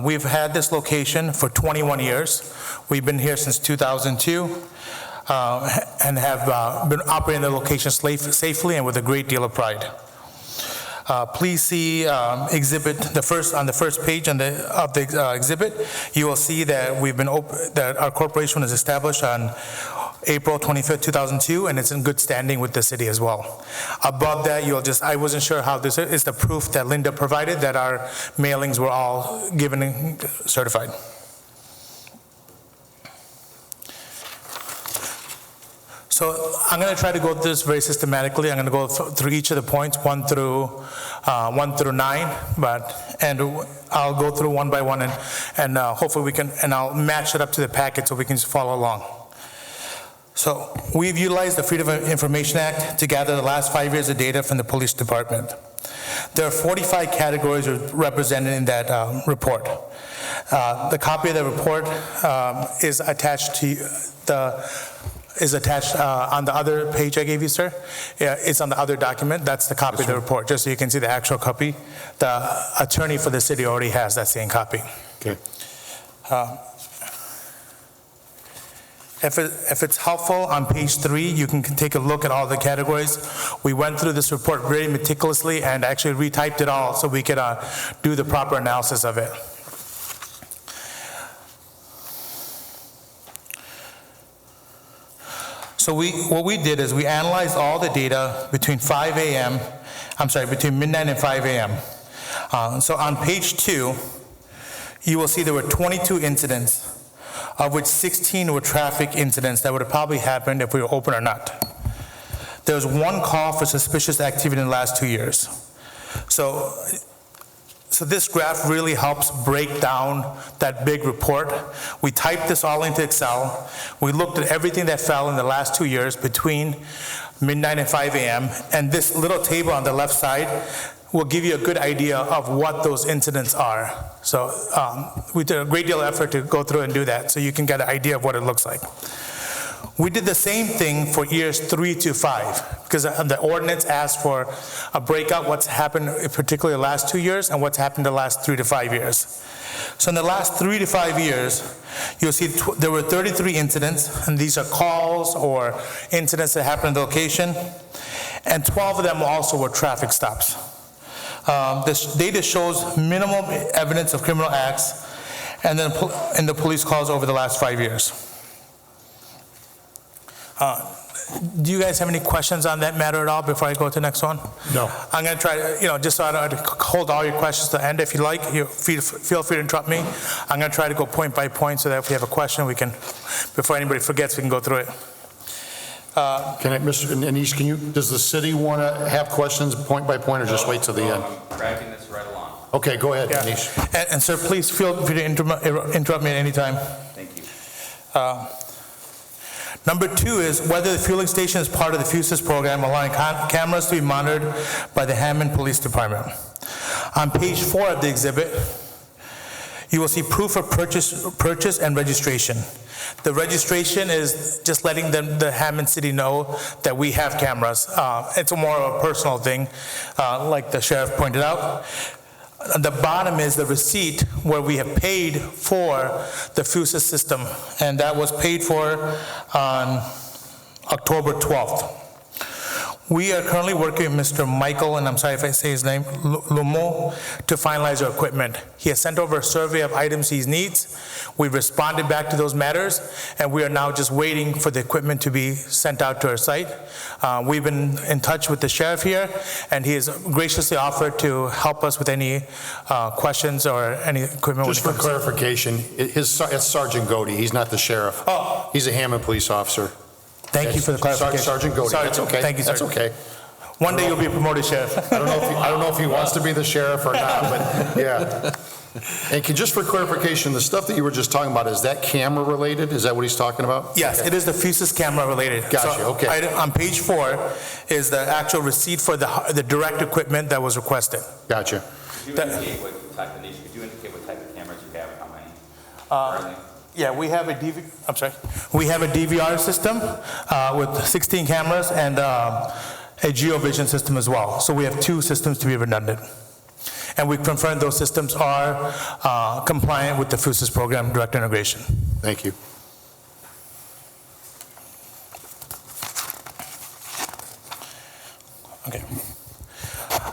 We've had this location for 21 years. We've been here since 2002. And have been operating the location safely and with a great deal of pride. Please see exhibit on the first page of the exhibit. You will see that that our corporation was established on April 25th, 2002, and it's in good standing with the city as well. Above that, I wasn't sure how this is the proof that Linda provided that our mailings were all given and certified. So I'm going to try to go through this very systematically. I'm going to go through each of the points, 1 through 9, and I'll go through one by one, and hopefully we can, and I'll match it up to the packet so we can just follow along. So we've utilized the Freedom of Information Act to gather the last 5 years of data from the police department. There are 45 categories represented in that report. The copy of the report is attached on the other page I gave you, sir. Yeah, it's on the other document. That's the copy of the report, just so you can see the actual copy. The attorney for the city already has that same copy. Okay. If it's helpful, on page 3, you can take a look at all the categories. We went through this report very meticulously and actually retyped it all so we could do the proper analysis of it. So what we did is we analyzed all the data between between midnight and 5 a.m. So on page 2, you will see there were 22 incidents, of which 16 were traffic incidents that would have probably happened if we were open or not. There was 1 call for suspicious activity in the last 2 years. So this graph really helps break down that big report. We typed this all into Excel. We looked at everything that fell in the last 2 years between midnight and 5 a.m. And this little table on the left side will give you a good idea of what those incidents are. So we did a great deal of effort to go through and do that so you can get an idea of what it looks like. We did the same thing for years 3 to 5 because the ordinance asked for a breakout, what's happened particularly the last 2 years and what's happened the last 3 to 5 years. So in the last 3 to 5 years, you'll see there were 33 incidents, and these are calls or incidents that happened in the location, and 12 of them also were traffic stops. This data shows minimal evidence of criminal acts and then in the police calls over the last 5 years. Do you guys have any questions on that matter at all before I go to the next one? No. I'm going to try to, just so I don't hold all your questions to the end. If you like, feel free to interrupt me. I'm going to try to go point by point so that if we have a question, we can, before anybody forgets, we can go through it. Mr. Anish, does the city want to have questions point by point or just wait till the end? I'm tracking this right along. Okay, go ahead, Yeah. Anish. And sir, please feel free to interrupt me at any time. Thank you. Number 2 is whether the fueling station is part of the FUSIS program, allowing cameras to be monitored by the Hammond Police Department. On page 4 of the exhibit, you will see proof of purchase and registration. The registration is just letting the Hammond City know that we have cameras. It's more of a personal thing, like the sheriff pointed out. The bottom is the receipt where we have paid for the FUSIS system, and that was paid for on October 12th. We are currently working with Mr. Michael, and I'm sorry if I say his name, Lumo, to finalize our equipment. He has sent over a survey of items he needs. We've responded back to those matters, and we are now just waiting for the equipment to be sent out to our site. We've been in touch with the sheriff here, and he has graciously offered to help us with any questions or any equipment. Just for clarification, it's Sergeant Godey, he's not the sheriff. Oh. He's a Hammond police officer. Thank you for the clarification. Sergeant Godey, that's okay. Thank you, sir. That's okay. One day you'll be promoted, Sheriff. I don't know if he wants to be the sheriff or not, but yeah. And just for clarification, the stuff that you were just talking about, is that camera related? Is that what he's talking about? Yes, it is the FUSIS camera related. Gotcha, okay. On page 4 is the actual receipt for the direct equipment that was requested. Gotcha. Could you indicate what type of cameras you have, how many? Yeah, we have a DVR system with 16 cameras and a GeoVision system as well. So we have 2 systems to be redundant. And we confirmed those systems are compliant with the FUSIS program direct integration. Thank you. Okay.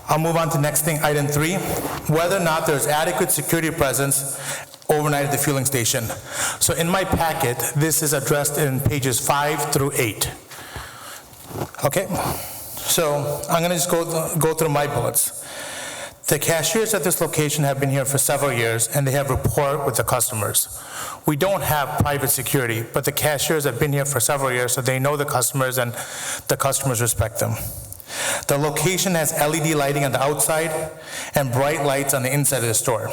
I'll move on to next thing, item 3, whether or not there's adequate security presence overnight at the fueling station. So in my packet, this is addressed in pages 5 through 8. Okay, so I'm gonna just go through my bullets. The cashiers at this location have been here for several years, and they have rapport with the customers. We don't have private security, but the cashiers have been here for several years, so they know the customers, and the customers respect them. The location has LED lighting on the outside and bright lights on the inside of the store.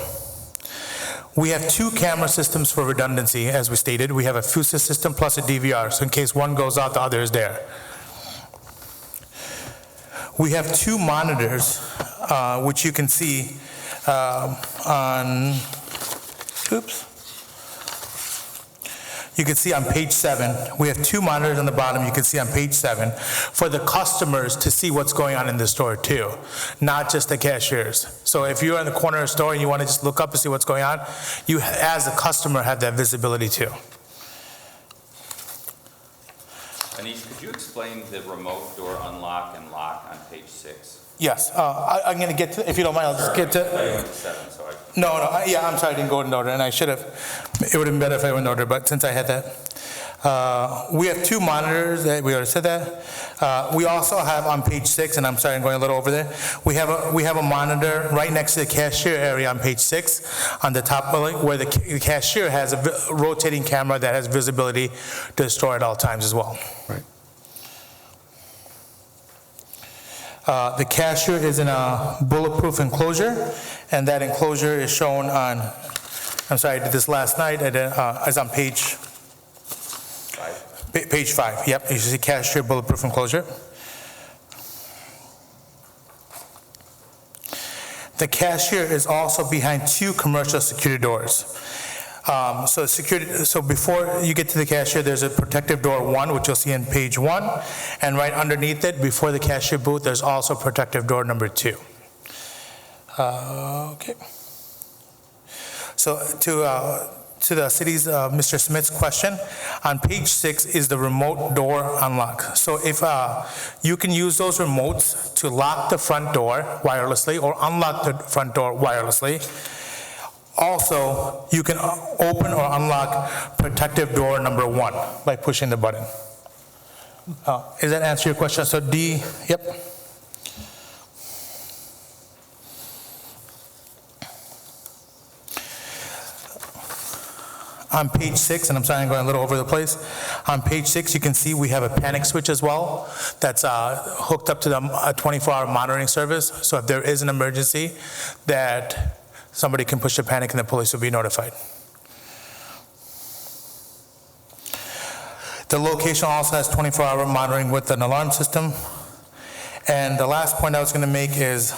We have 2 camera systems for redundancy, as we stated. We have a FUSIS system plus a DVR, so in case one goes out, the other is there. We have 2 monitors, which you can see on, you can see on page 7. We have 2 monitors on the bottom, you can see on page 7, for the customers to see what's going on in the store too, not just the cashiers. So if you're in the corner of the store and you want to just look up and see what's going on, you as a customer have that visibility too. Anish, could you explain the remote door unlock and lock on page 6? Yes, I'm going to get to, if you don't mind, I'll just get to. I went to 7, so I. No, yeah, I'm sorry, I didn't go in order, and I should have. It would have been better if I went in order, but since I had that. We have 2 monitors that we already said that. We also have on page 6, and I'm sorry, I'm going a little over there. We have a monitor right next to the cashier area on page 6 on the top building where the cashier has a rotating camera that has visibility to the store at all times as well. Right. The cashier is in a bulletproof enclosure, and that enclosure is shown on, I'm sorry, I did this last night, it's on page 5, yep, you see cashier bulletproof enclosure. The cashier is also behind 2 commercial security doors. So before you get to the cashier, there's a protective door 1, which you'll see on page 1, and right underneath it, before the cashier booth, there's also protective door number 2. Okay. So to the city's Mr. Smith's question, on page 6 is the remote door unlock. So if you can use those remotes to lock the front door wirelessly or unlock the front door wirelessly. Also, you can open or unlock protective door number 1 by pushing the button. Does that answer your question? So D, yep. On page 6, and I'm sorry I'm going a little over the place, on page 6 you can see we have a panic switch as well that's hooked up to the 24-hour monitoring service. So if there is an emergency, that somebody can push the panic and the police will be notified. The location also has 24-hour monitoring with an alarm system. And the last point I was going to make is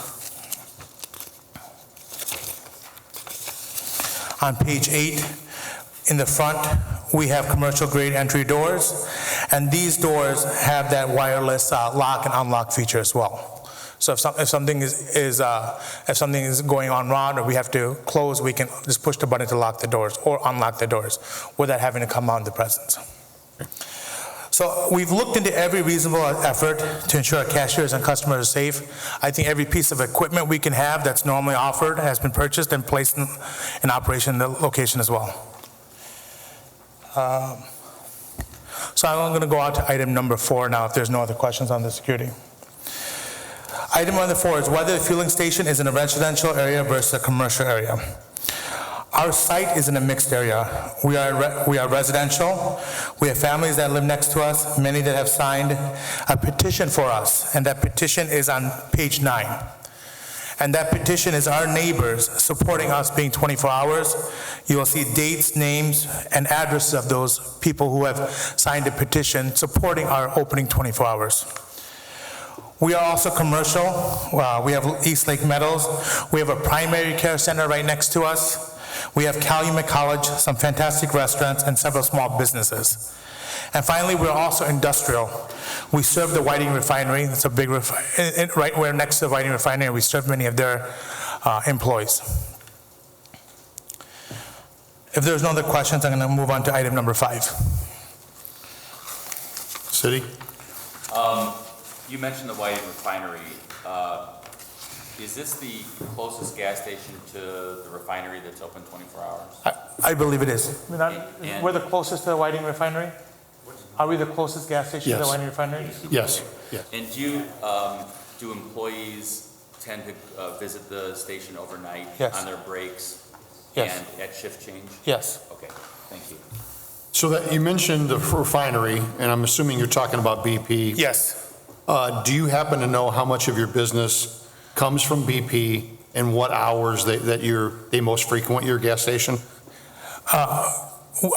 on page 8, in the front, we have commercial-grade entry doors, and these doors have that wireless lock and unlock feature as well. So if something is going on wrong or we have to close, we can just push the button to lock the doors or unlock the doors without having to come out in the presence. So we've looked into every reasonable effort to ensure our cashiers and customers are safe. I think every piece of equipment we can have that's normally offered has been purchased and placed in operation in the location as well. So I'm going to go on to item number 4 now if there's no other questions on the security. Item number 4 is whether the fueling station is in a residential area versus a commercial area. Our site is in a mixed area. We are residential. We have families that live next to us, many that have signed a petition for us, and that petition is on page 9. And that petition is our neighbors supporting us being 24 hours. You will see dates, names, and addresses of those people who have signed a petition supporting our opening 24 hours. We are also commercial. We have East Lake Meadows. We have a primary care center right next to us. We have Calumet College, some fantastic restaurants, and several small businesses. And finally, we're also industrial. We serve the Whiting Refinery. It's a big right where next to the Whiting Refinery. We serve many of their employees. If there's no other questions, I'm going to move on to item number 5. City? You mentioned the Whiting Refinery. Is this the closest gas station to the refinery that's open 24 hours? I believe it is. And- We're the closest to the Whiting Refinery? Are we the closest gas station to the Yes. Whiting Refinery? Yes. Yeah. And do employees tend to visit the station overnight? Yes. On their breaks? Yes. And at shift change? Yes. Okay, thank you. So that you mentioned the refinery, and I'm assuming you're talking about BP. Yes. Do you happen to know how much of your business comes from BP and what hours they most frequent your gas station?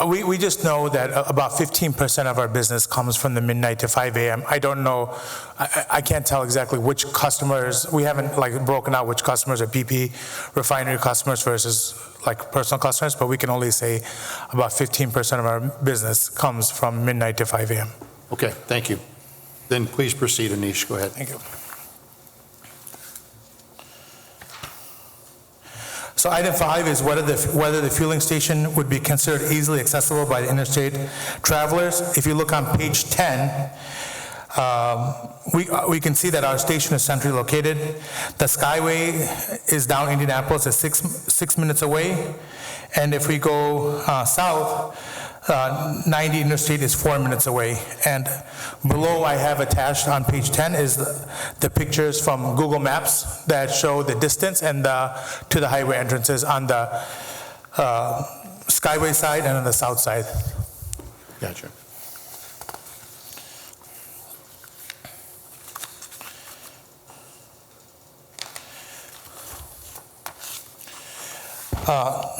We just know that about 15% of our business comes from the midnight to 5 a.m. I don't know, I can't tell exactly which customers, we haven't broken out which customers are BP refinery customers versus personal customers, but we can only say about 15% of our business comes from midnight to 5 a.m. Okay, thank you. Then please proceed, Anish, go ahead. Thank you. So item 5 is whether the fueling station would be considered easily accessible by the interstate travelers. If you look on page 10, we can see that our station is centrally located. The Skyway is down Indianapolis, it's 6 minutes away. And if we go south, 90 Interstate is 4 minutes away. And below I have attached on page 10 is the pictures from Google Maps that show the distance and to the highway entrances on the Skyway side and on the south side. Gotcha.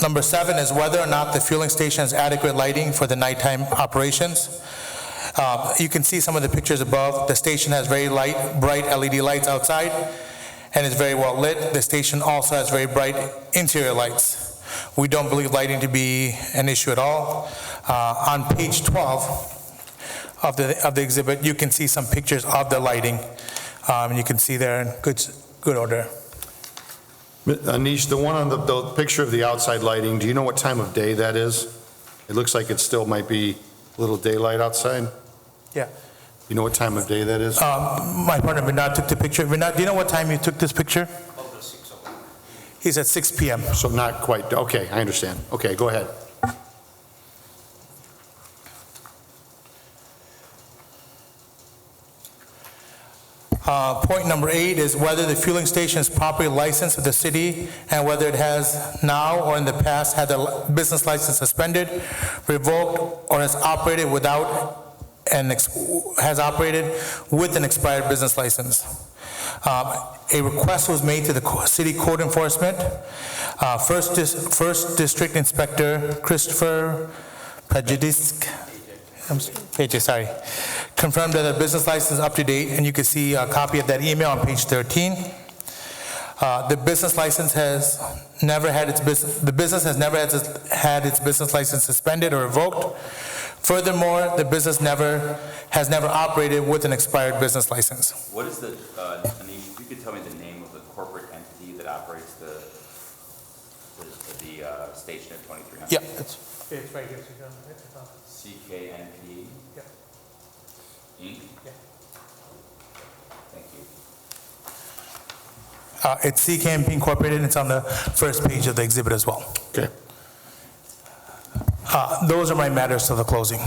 Number 7 is whether or not the fueling station has adequate lighting for the nighttime operations. You can see some of the pictures above. The station has very bright LED lights outside and is very well lit. The station also has very bright interior lights. We don't believe lighting to be an issue at all. On page 12 of the exhibit, you can see some pictures of the lighting. And you can see they're in good order. Anish, the one on the picture of the outside lighting, do you know what time of day that is? It looks like it still might be a little daylight outside. Yeah. You know what time of day that is? My partner Vinod took the picture. Vinod, do you know what time you took this picture? He's at 6 p.m. So not quite, okay, I understand. Okay, go ahead. Point number 8 is whether the fueling station is properly licensed with the city and whether it has now or in the past had the business license suspended, revoked, or has operated with an expired business license. A request was made to the city code enforcement. First District Inspector Christopher Pajidisk, confirmed that the business license is up to date, and you can see a copy of that email on page 13. The business license has never had its business has never had its business license suspended or revoked. Furthermore, the business has never operated with an expired business license. What is the, Anish, if you could tell me the name of the corporate entity that operates the station at 2300? Yeah, it's right here. CKNP? Yeah. Inc? Yeah. Thank you. It's CKMP Incorporated, and it's on the first page of the exhibit as well. Okay. Those are my matters to the closing.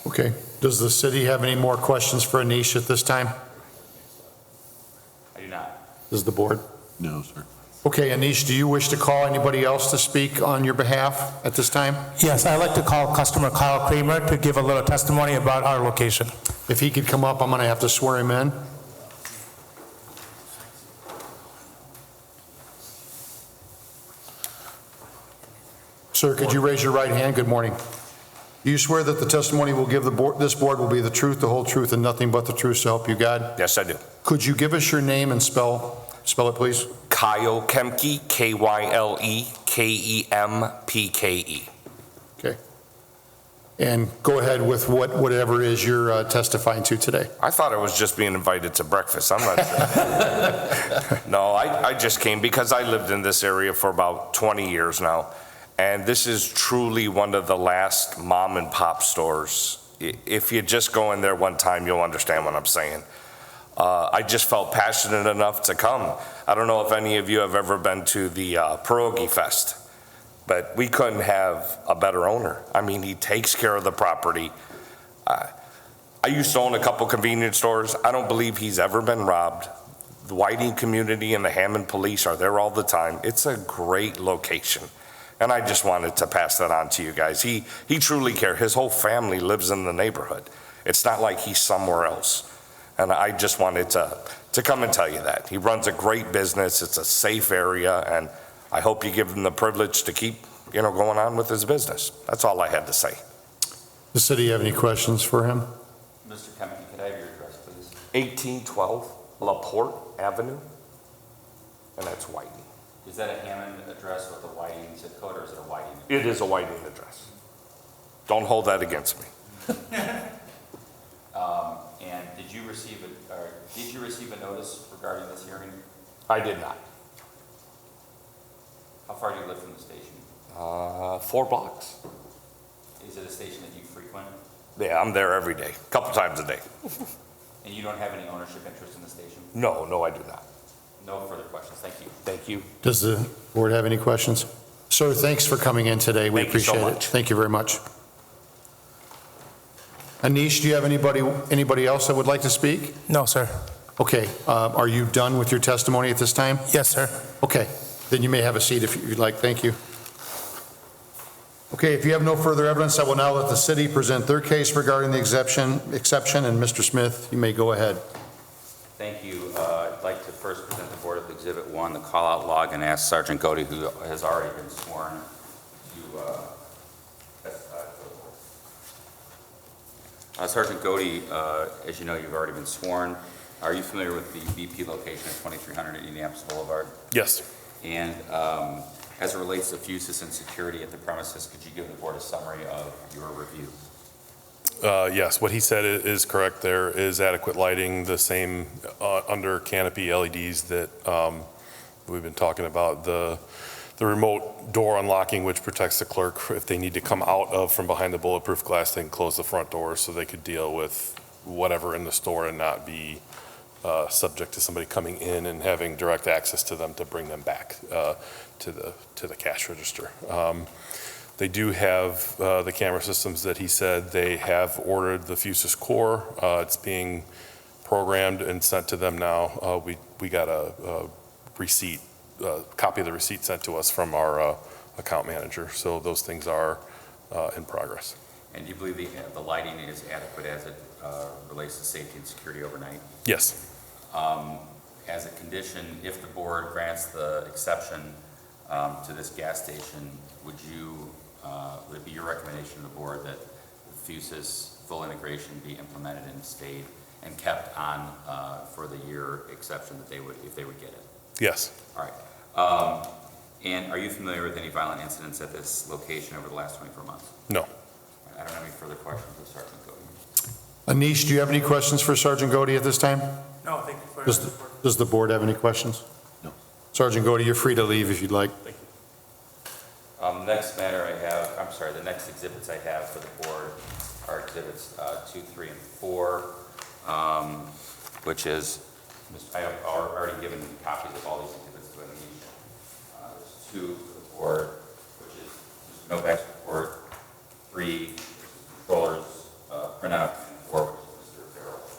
Okay. Does the city have any more questions for Anish at this time? I do not. Does the board? No, sir. Okay, Anish, do you wish to call anybody else to speak on your behalf at this time? Yes, I'd like to call customer Kyle Kramer to give a little testimony about our location. If he could come up, I'm going to have to swear him in. Sir, could you raise your right hand? Good morning. Do you swear that the testimony will give this board will be the truth, the whole truth, and nothing but the truth, so help you God? Yes, I do. Could you give us your name and spell it, please? Kyle Kemke, Kyle Okay. And go ahead with whatever is you're testifying to today. I thought I was just being invited to breakfast. I'm not sure. No, I just came because I lived in this area for about 20 years now. And this is truly one of the last mom and pop stores. If you just go in there one time, you'll understand what I'm saying. I just felt passionate enough to come. I don't know if any of you have ever been to the Pierogi Fest, but we couldn't have a better owner. I mean, he takes care of the property. I used to own a couple convenience stores. I don't believe he's ever been robbed. The Whiting community and the Hammond police are there all the time. It's a great location. And I just wanted to pass that on to you guys. He truly cares. His whole family lives in the neighborhood. It's not like he's somewhere else. And I just wanted to come and tell you that. He runs a great business. It's a safe area, and I hope you give him the privilege to keep, going on with his business. That's all I had to say. The city have any questions for him? Mr. Kemke, could I have your address, please? 1812 LaPorte Avenue, and that's Whiting. Is that a Hammond address with a Whiting zip code, or is it a Whiting? It is a Whiting address. Don't hold that against me. And did you receive a notice regarding this hearing? I did not. How far do you live from the station? 4 blocks. Is it a station that you frequent? Yeah, I'm there every day, a couple times a day. And you don't have any ownership interest in the station? No, I do not. No further questions. Thank you. Thank you. Does the board have any questions? Sir, thanks for coming in today. We Thank you so appreciate it. much. Thank you very much. Anish, do you have anybody else that would like to speak? No, sir. Okay, are you done with your testimony at this time? Yes, sir. Okay, then you may have a seat if you'd like. Thank you. Okay, if you have no further evidence, I will now let the city present their case regarding the exception, and Mr. Smith, you may go ahead. Thank you. I'd like to first present the board of Exhibit 1, the call-out log, and ask Sergeant Godey, who has already been sworn, to testify for the board. Sergeant Godey, as you know, you've already been sworn. Are you familiar with the BP location at 2300 Indianapolis Boulevard? Yes. And as it relates to fuses and security at the premises, could you give the board a summary of your review? Yes, what he said is correct. There is adequate lighting, the same under canopy LEDs that we've been talking about. The remote door unlocking, which protects the clerk if they need to come out of from behind the bulletproof glass, they can close the front door so they could deal with whatever in the store and not be subject to somebody coming in and having direct access to them to bring them back to the cash register. They do have the camera systems that he said. They have ordered the Fusus Core. It's being programmed and sent to them now. We got a receipt, copy of the receipt sent to us from our account manager. So those things are in progress. And do you believe the lighting is adequate as it relates to safety and security overnight? Yes. As a condition, if the board grants the exception to this gas station, would it be your recommendation to the board that the Fusus full integration be implemented and stayed and kept on for the year exception that if they would get it? Yes. All right. And are you familiar with any violent incidents at this location over the last 24 months? No. I don't have any further questions of Sergeant Godey. Anish, do you have any questions for Sergeant Godey at this time? No, thank you for Does the board have any questions? No. Sergeant Godey, you're free to leave if you'd like. Thank you. Next matter the next exhibits I have for the board are exhibits 2, 3, and 4, which is, I have already given copies of all these exhibits to Anish. There's 2 for the board, which is Mr. Novak's report, 3, controllers printout, and 4, which is Mr. Farrell's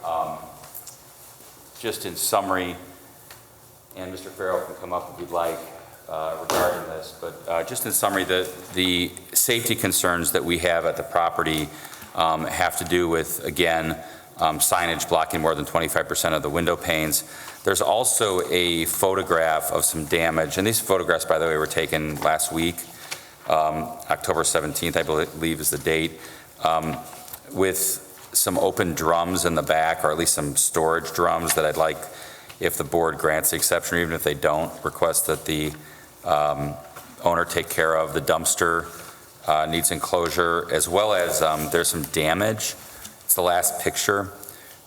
report. Just in summary, and Mr. Farrell can come up if you'd like regarding this, but just in summary, the safety concerns that we have at the property have to do with, again, signage blocking more than 25% of the window panes. There's also a photograph of some damage, and these photographs, by the way, were taken last week. October 17th, I believe is the date, with some open drums in the back, or at least some storage drums that I'd like, if the board grants the exception, or even if they don't, request that the owner take care of. The dumpster needs enclosure, as well as there's some damage. It's the last picture.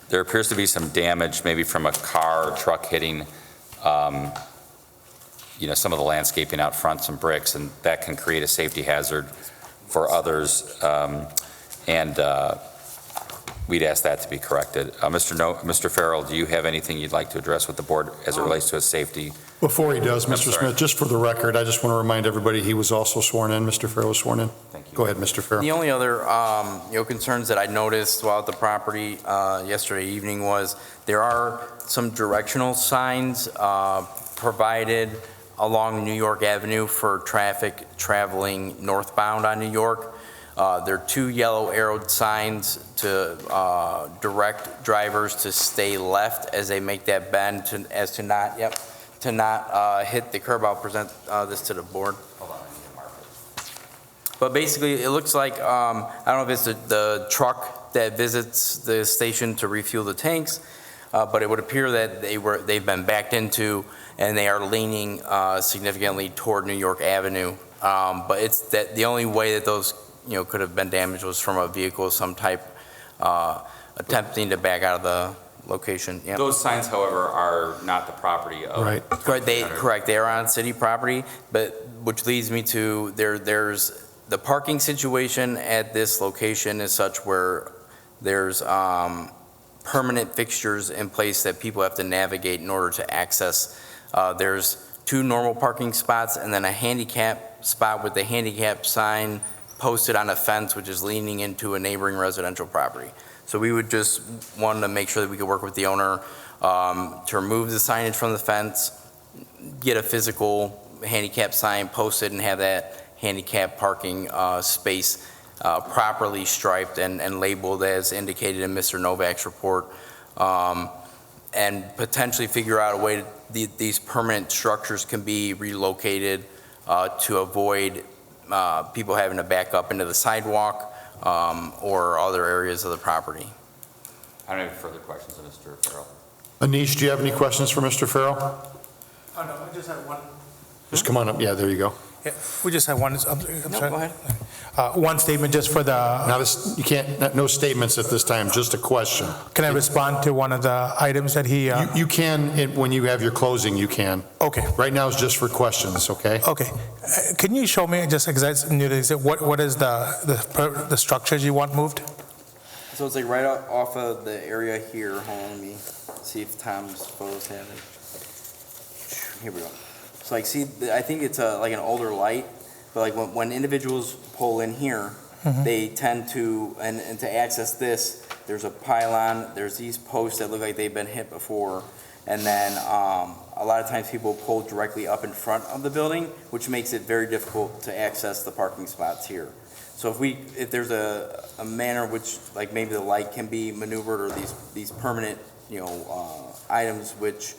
There appears to be some damage, maybe from a car or truck hitting some of the landscaping out front, some bricks, and that can create a safety hazard for others. We'd ask that to be corrected. Mr. Farrell, do you have anything you'd like to address with the board as it relates to its safety? Before he does, Mr. Smith, just for the record, I just want to remind everybody he was also sworn in. Mr. Farrell was sworn in. Thank you. Go ahead, Mr. Farrell. The only other, concerns that I noticed throughout the property yesterday evening was there are some directional signs provided along New York Avenue for traffic traveling northbound on New York. There are 2 yellow arrowed signs to direct drivers to stay left as they make that bend to not hit the curb. I'll present this to the board. Hold on, I need to mark it. But basically, it looks like, I don't know if it's the truck that visits the station to refuel the tanks, but it would appear that they've been backed into and they are leaning significantly toward New York Avenue. But it's that the only way that those could have been damaged was from a vehicle of some type attempting to back out of the location. Yep. Those signs, however, are not the property of. Right. Correct. They are on city property, but which leads me to there's the parking situation at this location is such where there's permanent fixtures in place that people have to navigate in order to access. There's 2 normal parking spots, and then a handicap spot with the handicap sign posted on a fence, which is leaning into a neighboring residential property. So we would just want to make sure that we could work with the owner to remove the signage from the fence, get a physical handicap sign posted, and have that handicap parking space properly striped and labeled as indicated in Mr. Novak's report, and potentially figure out a way these permanent structures can be relocated to avoid people having to back up into the sidewalk or other areas of the property. I don't have further questions of Mr. Farrell. Anish, do you have any questions for Mr. Farrell? Oh, no, I just had one. Just come on up. Yeah, there you go. Yeah, we just have one, I'm sorry. Go ahead. One statement just for the, Now, this, you can't, no statements at this time, just a question. can I respond to one of the items that he, You can, when you have your closing, you can. okay, Right now is just for questions, okay? okay. Can you show me, just because I knew this, what is the structures you want moved? So it's like right off of the area here. Hold on, let me see if Tom's photos have it. Here we go. So like, see, I think it's like an older light, but like when individuals pull in here, they tend to, and to access this, there's a pylon, there's these posts that look like they've been hit before, and then a lot of times people pull directly up in front of the building, which makes it very difficult to access the parking spots here. So if there's a manner which, like maybe the light can be maneuvered, or these permanent, items which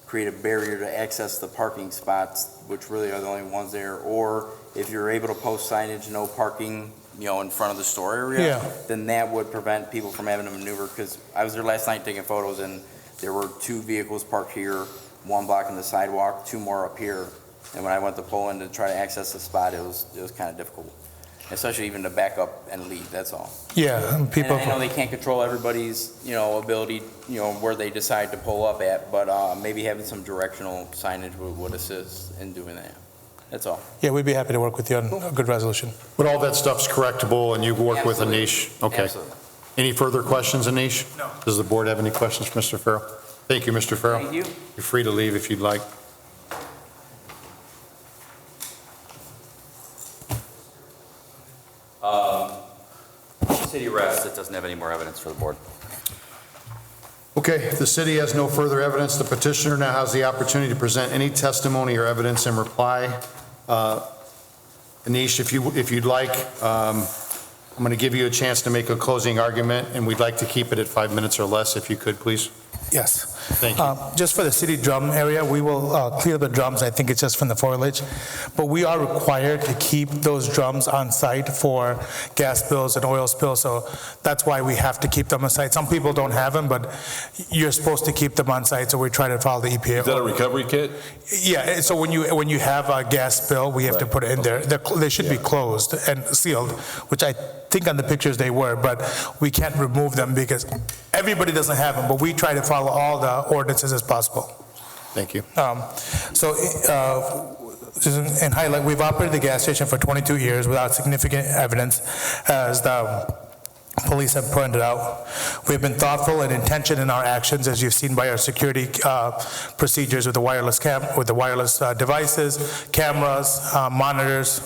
create a barrier to access the parking spots, which really are the only ones there, or if you're able to post signage, no parking, in front of the store area, then that would prevent people from having to maneuver, because I was there last night taking photos, and there were 2 vehicles parked here, 1 blocking the sidewalk, 2 more up here, and when I went to pull in to try to access the spot, it was kind of difficult, especially even to back up and leave, that's all. Yeah, people. And I know they can't control everybody's, ability, where they decide to pull up at, but maybe having some directional signage would assist in doing that. That's all. Yeah, we'd be happy to work with you on a good resolution. But all that stuff's correctable, and you work with Absolutely. Anish? Okay. Absolutely. Any further questions, Anish? No. Does the board have any questions for Mr. Farrell? Thank you, Mr. Farrell. Thank you. You're free to leave if you'd like. City rests, it doesn't have any more evidence for the board. Okay, if the city has no further evidence, the petitioner now has the opportunity to present any testimony or evidence in reply. Anish, if you'd like, I'm going to give you a chance to make a closing argument, and we'd like to keep it at 5 minutes or less, if you could, please. Yes. Thank you. Just for the city drum area, we will clear the drums. I think it's just from the foliage. But we are required to keep those drums on site for gas spills and oil spills. So that's why we have to keep them on site. Some people don't have them, but you're supposed to keep them on site. So we try to follow the EPA. Is that a recovery kit? Yeah. So when you have a gas spill, we have to put it in there. They should be closed and sealed, which I think on the pictures they were, but we can't remove them because everybody doesn't have them, but we try to follow all the ordinances as possible. Thank you. Just in highlight, we've operated the gas station for 22 years without significant evidence, as the police have pointed out. We've been thoughtful and intentional in our actions, as you've seen by our security procedures with the wireless devices, cameras, monitors,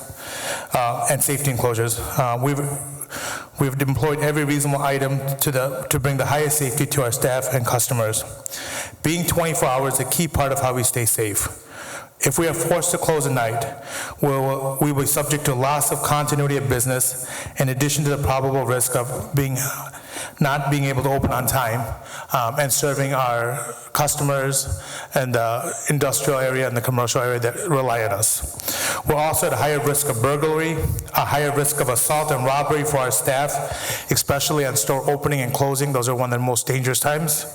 and safety enclosures. We've deployed every reasonable item to bring the highest safety to our staff and customers. Being 24 hours is a key part of how we stay safe. If we are forced to close at night, we will be subject to loss of continuity of business, in addition to the probable risk of not being able to open on time and serving our customers and the industrial area and the commercial area that rely on us. We're also at a higher risk of burglary, a higher risk of assault and robbery for our staff, especially on store opening and closing. Those are one of the most dangerous times.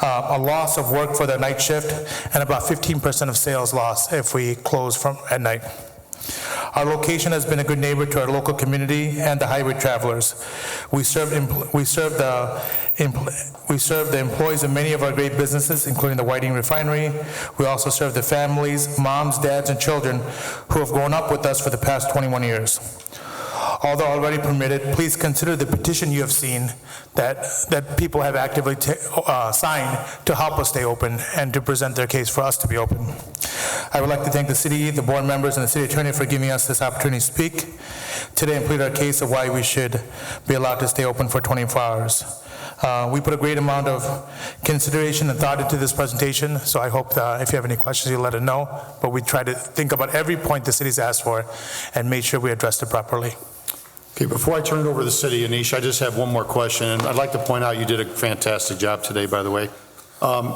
A loss of work for the night shift, and about 15% of sales lost if we close at night. Our location has been a good neighbor to our local community and the highway travelers. We serve the employees of many of our great businesses, including the Whiting Refinery. We also serve the families, moms, dads, and children who have grown up with us for the past 21 years. Although already permitted, please consider the petition you have seen that people have actively signed to help us stay open and to present their case for us to be open. I would like to thank the city, the board members, and the city attorney for giving us this opportunity to speak today and plead our case of why we should be allowed to stay open for 24 hours. We put a great amount of consideration and thought into this presentation, so I hope that if you have any questions, you'll let us know. But we try to think about every point the city's asked for and make sure we address it properly. Okay, before I turn it over to the city, Anish, I just have one more question, and I'd like to point out you did a fantastic job today, by the way.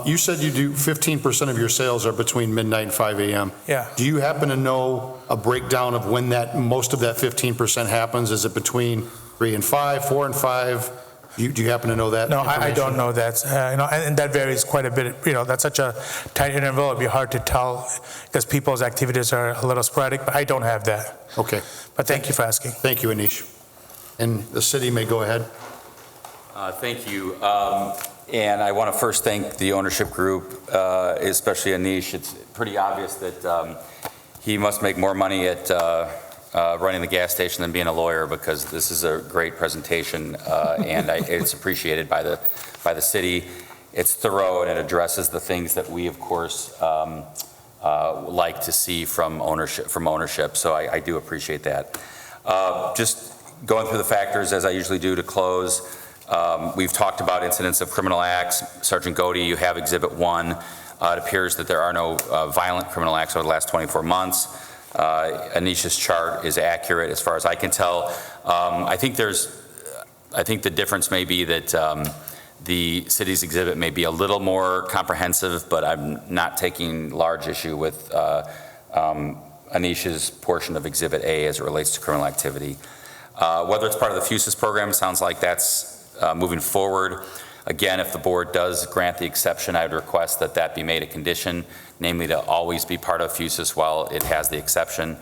You said you do 15% of your sales are between midnight and 5 a.m. Yeah. Do you happen to know a breakdown of when most of that 15% happens? Is it between 3 and 5, 4 and 5? Do you happen to know that? No, I don't know that. And that varies quite a bit. That's such a tight interval, it'd be hard to tell because people's activities are a little sporadic, but I don't have that. Okay. But thank you for asking. Thank you, Anish. And the city may go ahead. Thank you. And I want to first thank the ownership group, especially Anish. It's pretty obvious that he must make more money at running the gas station than being a lawyer, because this is a great presentation, and it's appreciated by the city. It's thorough, and it addresses the things that we, of course, like to see from ownership. So I do appreciate that. Just going through the factors, as I usually do to close, we've talked about incidents of criminal acts. Sergeant Godey, you have Exhibit 1. It appears that there are no violent criminal acts over the last 24 months. Anish's chart is accurate as far as I can tell. I think the difference may be that the city's exhibit may be a little more comprehensive, but I'm not taking large issue with Anish's portion of Exhibit A as it relates to criminal activity. Whether it's part of the FUSIS program, sounds like that's moving forward. Again, if the board does grant the exception, I would request that that be made a condition, namely to always be part of FUSIS while it has the exception.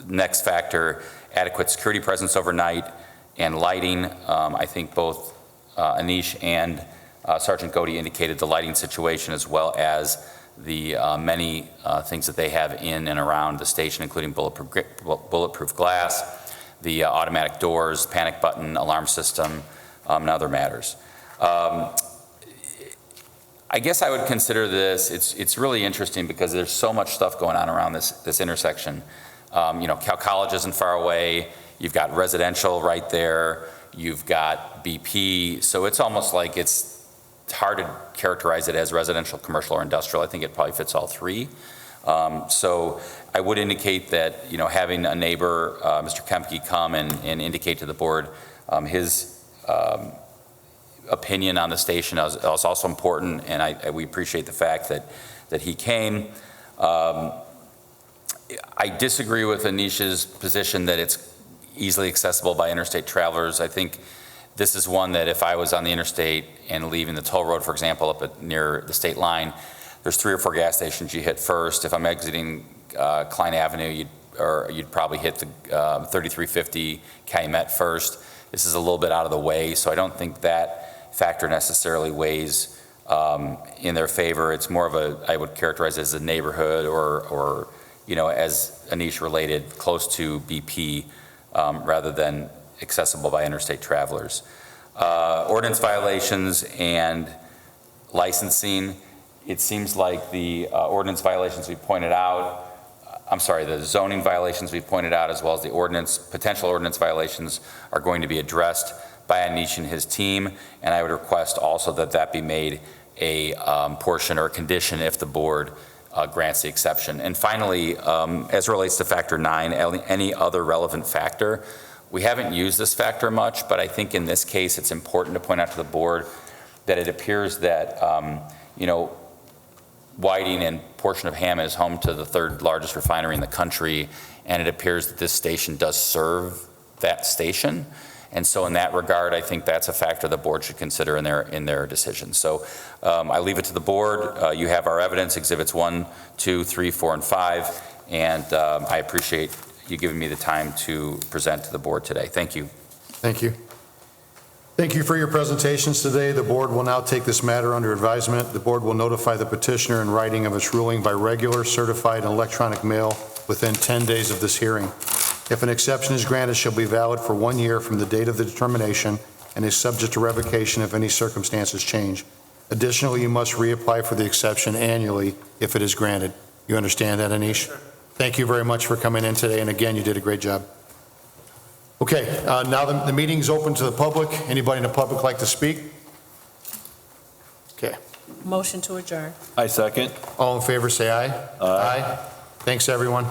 Next factor, adequate security presence overnight and lighting. I think both Anish and Sergeant Godey indicated the lighting situation, as well as the many things that they have in and around the station, including bulletproof glass, the automatic doors, panic button, alarm system, and other matters. I guess I would consider this, it's really interesting because there's so much stuff going on around this intersection. Cal College isn't far away, you've got residential right there, you've got BP, so it's almost like it's hard to characterize it as residential, commercial, or industrial. I think it probably fits all three. So I would indicate that, having a neighbor, Mr. Kempke, come and indicate to the board his opinion on the station is also important, and we appreciate the fact that he came. I disagree with Anish's position that it's easily accessible by interstate travelers. I think this is one that if I was on the interstate and leaving the toll road, for example, up near the state line, there's 3 or 4 gas stations you hit first. If I'm exiting Klein Avenue, you'd probably hit the 3350 Calumet first. This is a little bit out of the way, so I don't think that factor necessarily weighs in their favor. It's more of I would characterize it as a neighborhood or as Anish related, close to BP rather than accessible by interstate travelers. Ordinance violations and licensing. It seems like the ordinance violations we pointed out, the zoning violations we pointed out, as well as the potential ordinance violations, are going to be addressed by Anish and his team, and I would request also that that be made a portion or a condition if the board grants the exception. And finally, as it relates to factor 9, any other relevant factor, we haven't used this factor much, but I think in this case it's important to point out to the board that it appears that Whiting and portion of Hammond is home to the 3rd largest refinery in the country, and it appears that this station does serve that station. And so in that regard, I think that's a factor the board should consider in their decision. So I leave it to the board. You have our evidence, Exhibits 1, 2, 3, 4, and 5, and I appreciate you giving me the time to present to the board today. Thank you. Thank you. Thank you for your presentations today. The board will now take this matter under advisement. The board will notify the petitioner in writing of its ruling by regular, certified, and electronic mail within 10 days of this hearing. If an exception is granted, shall be valid for 1 year from the date of the determination and is subject to revocation if any circumstances change. Additionally, you must reapply for the exception annually if it is granted. You understand that, Anish? Thank you very much for coming in today, and again, you did a great job. Okay, now the meeting's open to the public. Anybody in the public like to speak? Okay. Motion to adjourn. I second. All in favor, say aye. Aye. Thanks, everyone.